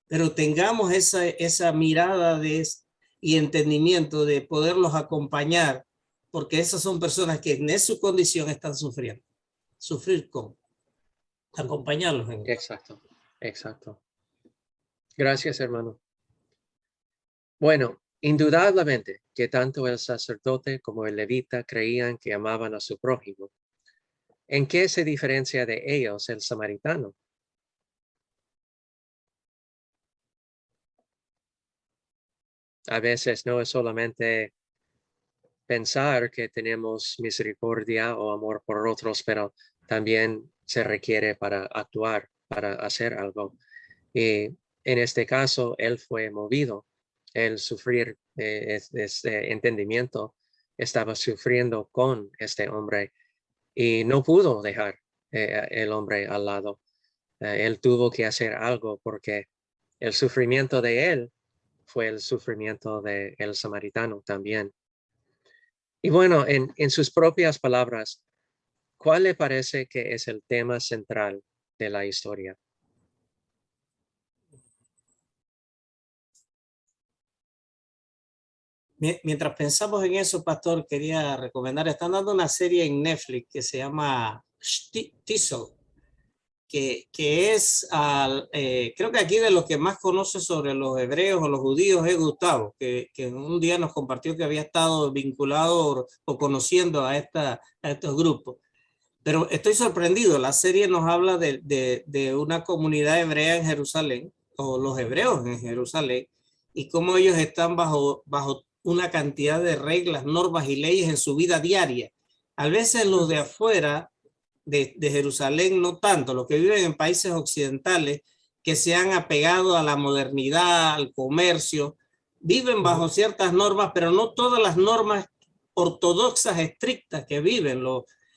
pero tengamos esa mirada y entendimiento de poderlos acompañar, porque esas son personas que en su condición están sufriendo. Sufrir con. Acompañarlos en. Exacto, exacto. Gracias, hermano. Bueno, indudablemente que tanto el sacerdote como el levita creían que amaban a su prójimo. ¿En qué se diferencia de ellos el samaritano? A veces no es solamente pensar que tenemos misericordia o amor por otros, pero también se requiere para actuar, para hacer algo. Y en este caso, él fue movido. El sufrir este entendimiento, estaba sufriendo con este hombre y no pudo dejar el hombre al lado. Él tuvo que hacer algo porque el sufrimiento de él fue el sufrimiento del samaritano también. Y bueno, en sus propias palabras, ¿cuál le parece que es el tema central de la historia? Mientras pensamos en eso, pastor, quería recomendar, están dando una serie en Netflix que se llama Shtisel, que es, creo que aquí de los que más conoce sobre los hebreos o los judíos es Gustavo, que un día nos compartió que había estado vinculado o conociendo a estos grupos. Pero estoy sorprendido, la serie nos habla de una comunidad hebrea en Jerusalén, o los hebreos en Jerusalén, y cómo ellos están bajo una cantidad de reglas, normas y leyes en su vida diaria. A veces los de afuera de Jerusalén no tanto, los que viven en países occidentales que se han apegado a la modernidad, al comercio, viven bajo ciertas normas, pero no todas las normas ortodoxas estrictas que viven.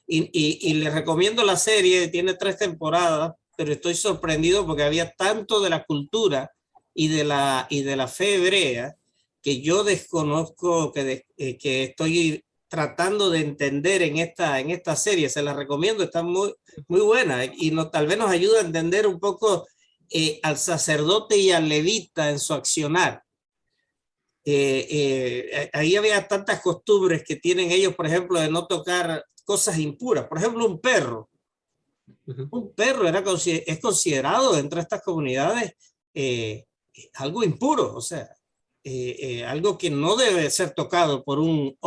Y les recomiendo la serie, tiene 3 temporadas, pero estoy sorprendido porque había tanto de la cultura y de la fe hebrea que yo desconozco, que estoy tratando de entender en esta serie. Se la recomiendo, está muy, muy buena y tal vez nos ayuda a entender un poco al sacerdote y al levita en su accionar. Ahí había tantas costumbres que tienen ellos, por ejemplo, de no tocar cosas impuras. Por ejemplo, un perro. Un perro es considerado dentro de estas comunidades algo impuro, o sea, algo que no debe ser tocado por un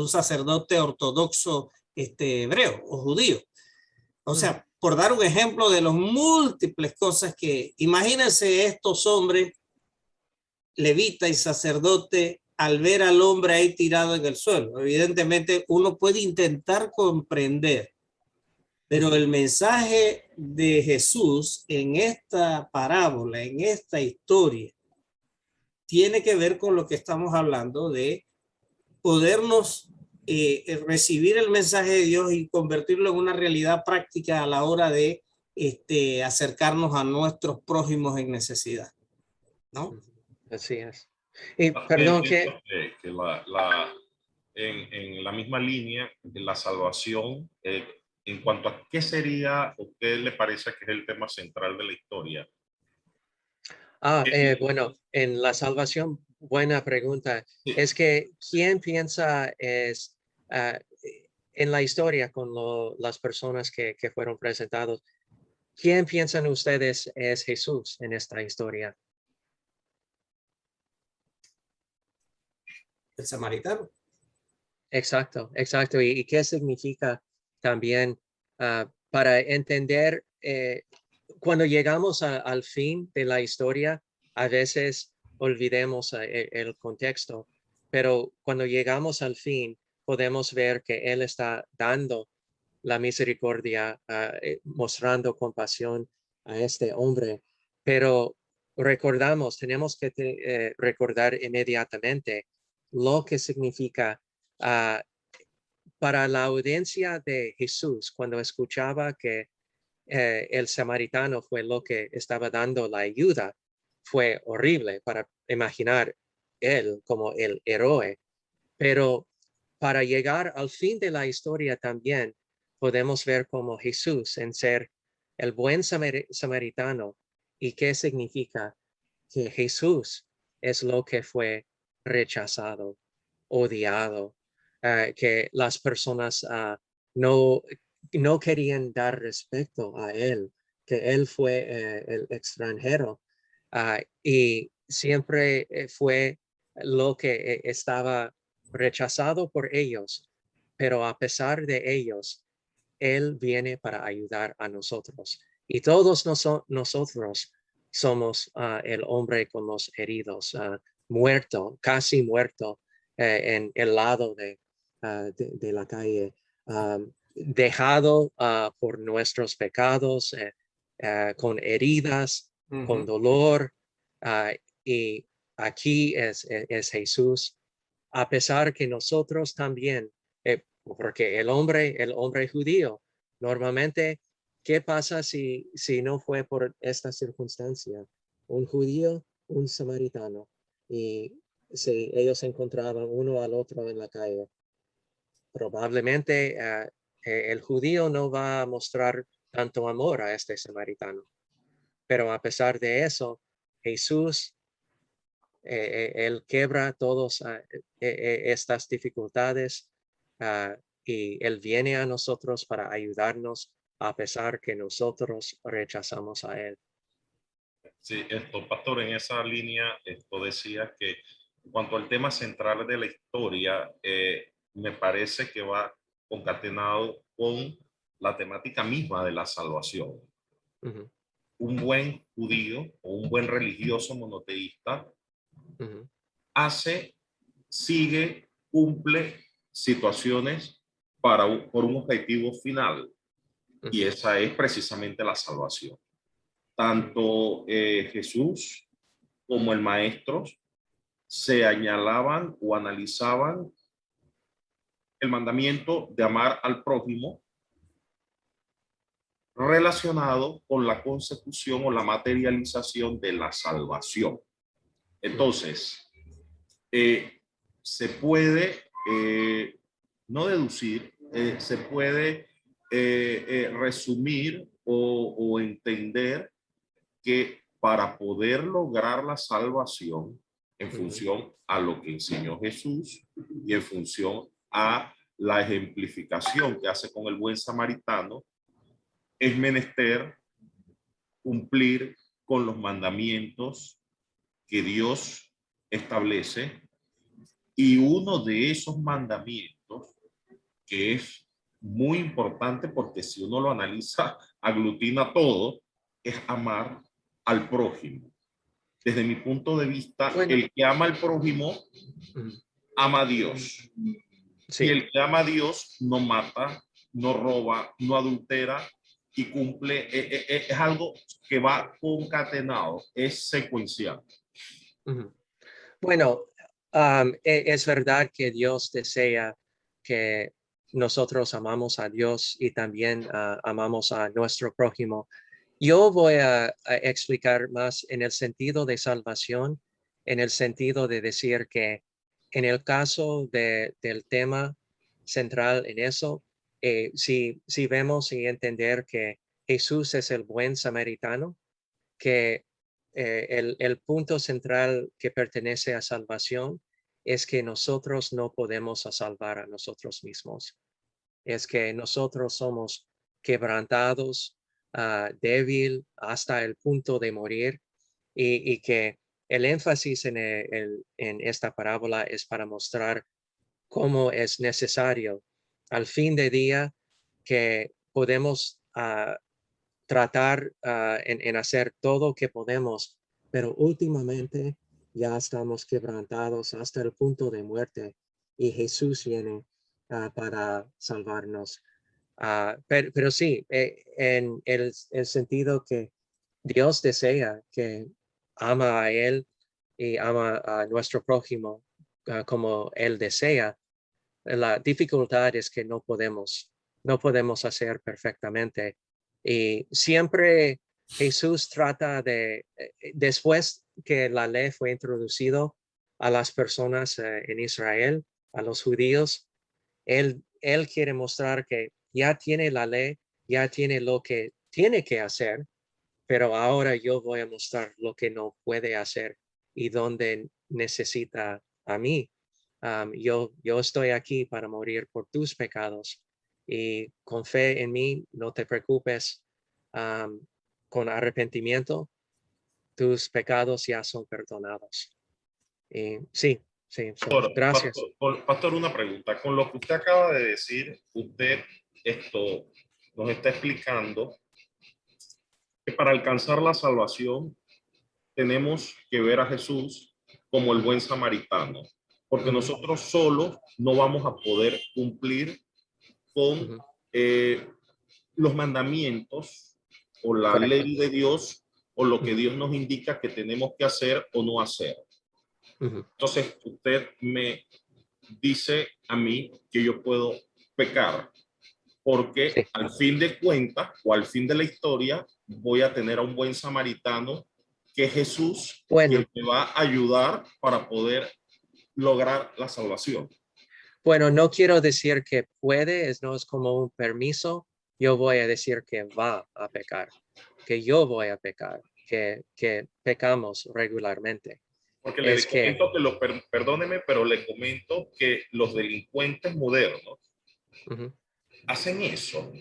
sacerdote ortodoxo hebreo o judío. O sea, por dar un ejemplo de las múltiples cosas que, imagínense estos hombres, levita y sacerdote, al ver al hombre ahí tirado en el suelo. Evidentemente uno puede intentar comprender, pero el mensaje de Jesús en esta parábola, en esta historia, tiene que ver con lo que estamos hablando de podernos recibir el mensaje de Dios y convertirlo en una realidad práctica a la hora de acercarnos a nuestros prójimos en necesidad, ¿no? Así es. Y perdón que en la misma línea de la salvación, en cuanto a qué sería o qué le parece que es el tema central de la historia. Bueno, en la salvación, buena pregunta. Sí. Es que ¿quién piensa es en la historia con las personas que fueron presentados? ¿Quién piensan ustedes es Jesús en esta historia? El samaritano. Exacto, exacto. ¿Y qué significa también para entender cuando llegamos al fin de la historia? A veces olvidemos el contexto, pero cuando llegamos al fin podemos ver que Él está dando la misericordia, mostrando compasión a este hombre, pero tenemos que recordar inmediatamente lo que significa para la audiencia de Jesús cuando escuchaba que el samaritano fue lo que estaba dando la ayuda. Fue horrible para imaginar él como el héroe, pero para llegar al fin de la historia también podemos ver como Jesús en ser el buen samaritano. ¿Y qué significa? Que Jesús es lo que fue rechazado, odiado, que las personas no querían dar respeto a él, que él fue el extranjero y siempre fue lo que estaba rechazado por ellos, pero a pesar de ellos, él viene para ayudar a nosotros. Y todos nosotros somos el hombre con los heridos, muerto, casi muerto en el lado de la calle, dejado por nuestros pecados, con heridas, con dolor. Y aquí es Jesús, a pesar que nosotros también, porque el hombre judío, normalmente, ¿qué pasa si no fue por esta circunstancia? Un judío, un samaritano, y si ellos se encontraban uno al otro en la calle, probablemente el judío no va a mostrar tanto amor a este samaritano. Pero a pesar de eso, Jesús, él quebra todas estas dificultades y él viene a nosotros para ayudarnos a pesar que nosotros rechazamos a él. Sí, pastor, en esa línea, decía que en cuanto al tema central de la historia, me parece que va concatenado con la temática misma de la salvación. Uh-huh. Un buen judío o un buen religioso monoteísta Uh-huh. sigue, cumple situaciones por un objetivo final, uh-huh. Y esa es precisamente la salvación. Tanto Jesús como el maestro señalaban o analizaban el mandamiento de amar al prójimo relacionado con la consecución o la materialización de la salvación. Entonces, se puede no deducir, se puede resumir o entender que para poder lograr la salvación en función a lo que enseñó Jesús y en función a la ejemplificación que hace con el buen samaritano, es menester cumplir con los mandamientos que Dios establece, y uno de esos mandamientos, que es muy importante porque si uno lo analiza, aglutina todo, es amar al prójimo. Desde mi punto de vista, Bueno. el que ama al prójimo ama a Dios. Sí. Y el que ama a Dios no mata, no roba, no adultera y cumple, es algo que va concatenado, es secuencial. Bueno, es verdad que Dios desea que nosotros amamos a Dios y también amamos a nuestro prójimo. Yo voy a explicar más en el sentido de salvación, en el sentido de decir que en el caso del tema central en eso, si vemos y entender que Jesús es el buen samaritano, que el punto central que pertenece a salvación es que nosotros no podemos salvar a nosotros mismos. Es que nosotros somos quebrantados, débil hasta el punto de morir y que el énfasis en esta parábola es para mostrar cómo es necesario al fin de día que podemos tratar en hacer todo lo que podemos, pero últimamente ya estamos quebrantados hasta el punto de muerte y Jesús viene para salvarnos. Pero sí, en el sentido que Dios desea que ama a Él y ama a nuestro prójimo como Él desea. La dificultad es que no podemos hacer perfectamente. Y siempre Jesús trata después que la ley fue introducido a las personas en Israel, a los judíos, él quiere mostrar que ya tiene la ley, ya tiene lo que tiene que hacer, pero ahora yo voy a mostrar lo que no puede hacer y donde necesita a mí. Yo estoy aquí para morir por tus pecados y con fe en mí, no te preocupes. Con arrepentimiento, tus pecados ya son perdonados. Y sí, gracias. Pastor, una pregunta. Con lo que usted acaba de decir, usted nos está explicando que para alcanzar la salvación tenemos que ver a Jesús como el buen samaritano, porque nosotros solos no vamos a poder cumplir con los mandamientos o la Correcto. ley de Dios o lo que Dios nos indica que tenemos que hacer o no hacer. Entonces, usted me dice a mí que yo puedo pecar, porque Sí. al fin de cuentas o al fin de la historia voy a tener a un buen samaritano que es Jesús, Bueno, quien me va a ayudar para poder lograr la salvación. Bueno, no quiero decir que puede, no es como un permiso. Yo voy a decir que va a pecar, que yo voy a pecar, que pecamos regularmente. Porque Es le que, comento perdóneme, pero le comento que los delincuentes modernos hacen eso.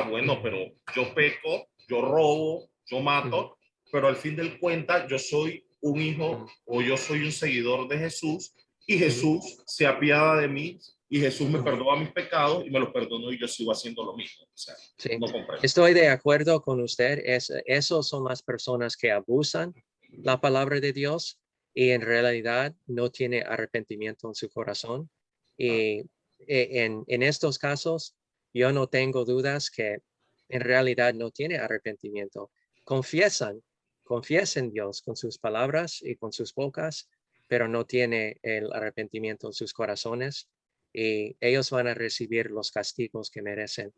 Bueno, pero yo peco, yo robo, yo mato, pero al fin del cuenta yo soy un hijo o yo soy un seguidor de Jesús y Jesús se apiada de mí y Jesús me perdona mis pecados y me los perdonó y yo sigo haciendo lo mismo. O sea, sí, no comprendo. estoy de acuerdo con usted. Esos son las personas que abusan la palabra de Dios y en realidad no tiene arrepentimiento en su corazón. Y en estos casos, yo no tengo dudas que en realidad no tiene arrepentimiento. Confiesan Dios con sus palabras y con sus bocas, pero no tiene el arrepentimiento en sus corazones y ellos van a recibir los castigos que merecen.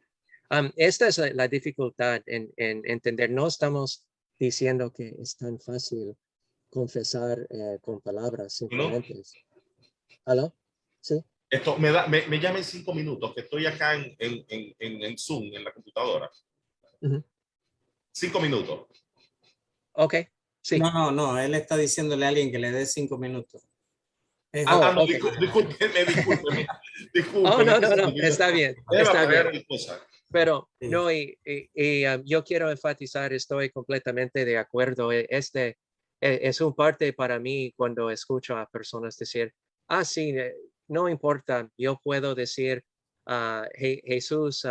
Esta es la dificultad en entender. No estamos diciendo que es tan fácil confesar con palabras simplemente. ¿Aló? ¿Sí? Esto me llama en 5 minutos, que estoy acá en Zoom, en la computadora. 5 minutos. Ok, sí. No, él está diciéndole a alguien que le dé 5 minutos. No, Okay. discúlpeme. Oh, no, está bien, está bien. Pero sí. no, yo quiero enfatizar, estoy completamente de acuerdo. Es un parte para mí cuando escucho a personas decir, sí, no importa, yo puedo decir, Jesús,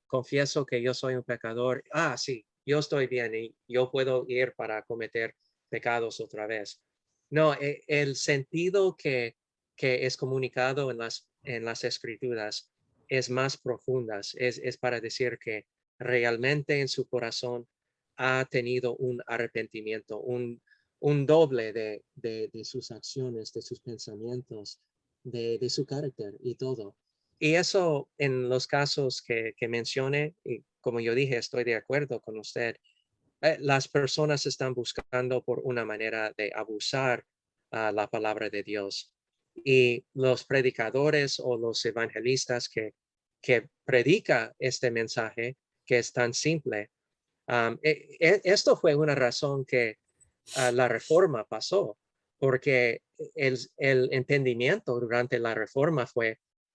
confieso que yo soy un pecador. Sí, yo estoy bien y yo puedo ir para cometer pecados otra vez. No, el sentido que es comunicado en las escrituras es más profundas. Es para decir que realmente en su corazón ha tenido un arrepentimiento, un doble de sus acciones, de sus pensamientos, de su carácter y todo. Y eso en los casos que mencioné, y como yo dije, estoy de acuerdo con usted, las personas están buscando por una manera de abusar la palabra de Dios. Y los predicadores o los evangelistas que predica este mensaje, que es tan simple, esto fue una razón que la reforma pasó, porque el entendimiento durante la reforma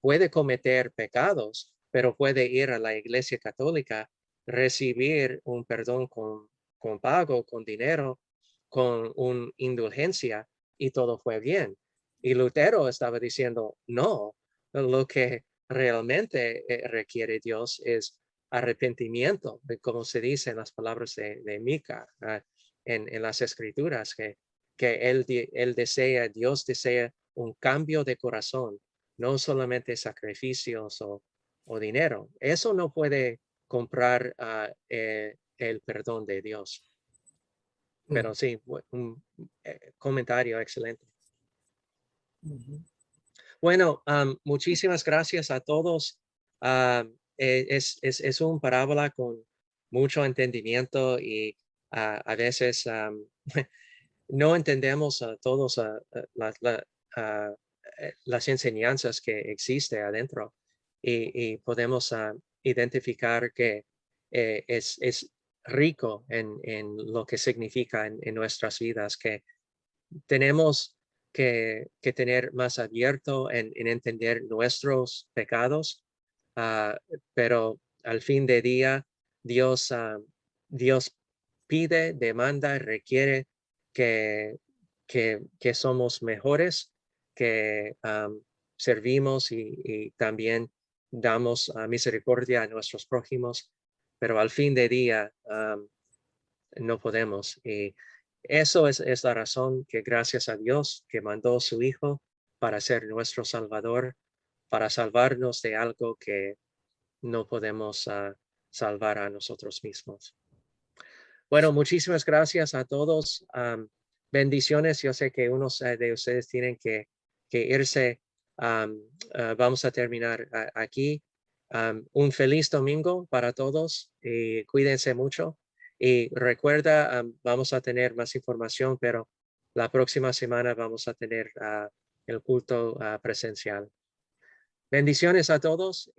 puede cometer pecados, pero puede ir a la iglesia católica, recibir un perdón con pago, con dinero, con una indulgencia, y todo fue bien. Y Lutero estaba diciendo, no, lo que realmente requiere Dios es arrepentimiento, como se dice en las palabras de Mica, en las escrituras, que Dios desea un cambio de corazón, no solamente sacrificios o dinero. Eso no puede comprar el perdón de Dios. Pero sí, un comentario excelente. Bueno, muchísimas gracias a todos. Es una parábola con mucho entendimiento y a veces no entendemos todos las enseñanzas que existen adentro y podemos identificar que es rico en lo que significa en nuestras vidas, que tenemos que tener más abierto en entender nuestros pecados, pero al fin de día Dios pide, demanda, requiere que somos mejores, que servimos y también damos misericordia a nuestros prójimos, pero al fin de día no podemos. Y eso es la razón que gracias a Dios que mandó su Hijo para ser nuestro Salvador, para salvarnos de algo que no podemos salvar a nosotros mismos. Bueno, muchísimas gracias a todos. Bendiciones. Yo sé que unos de ustedes tienen que irse. Vamos a terminar aquí. Un feliz domingo para todos y cuídense mucho. Y recuerda, vamos a tener más información, pero la próxima semana vamos a tener el culto presencial. Bendiciones a todos.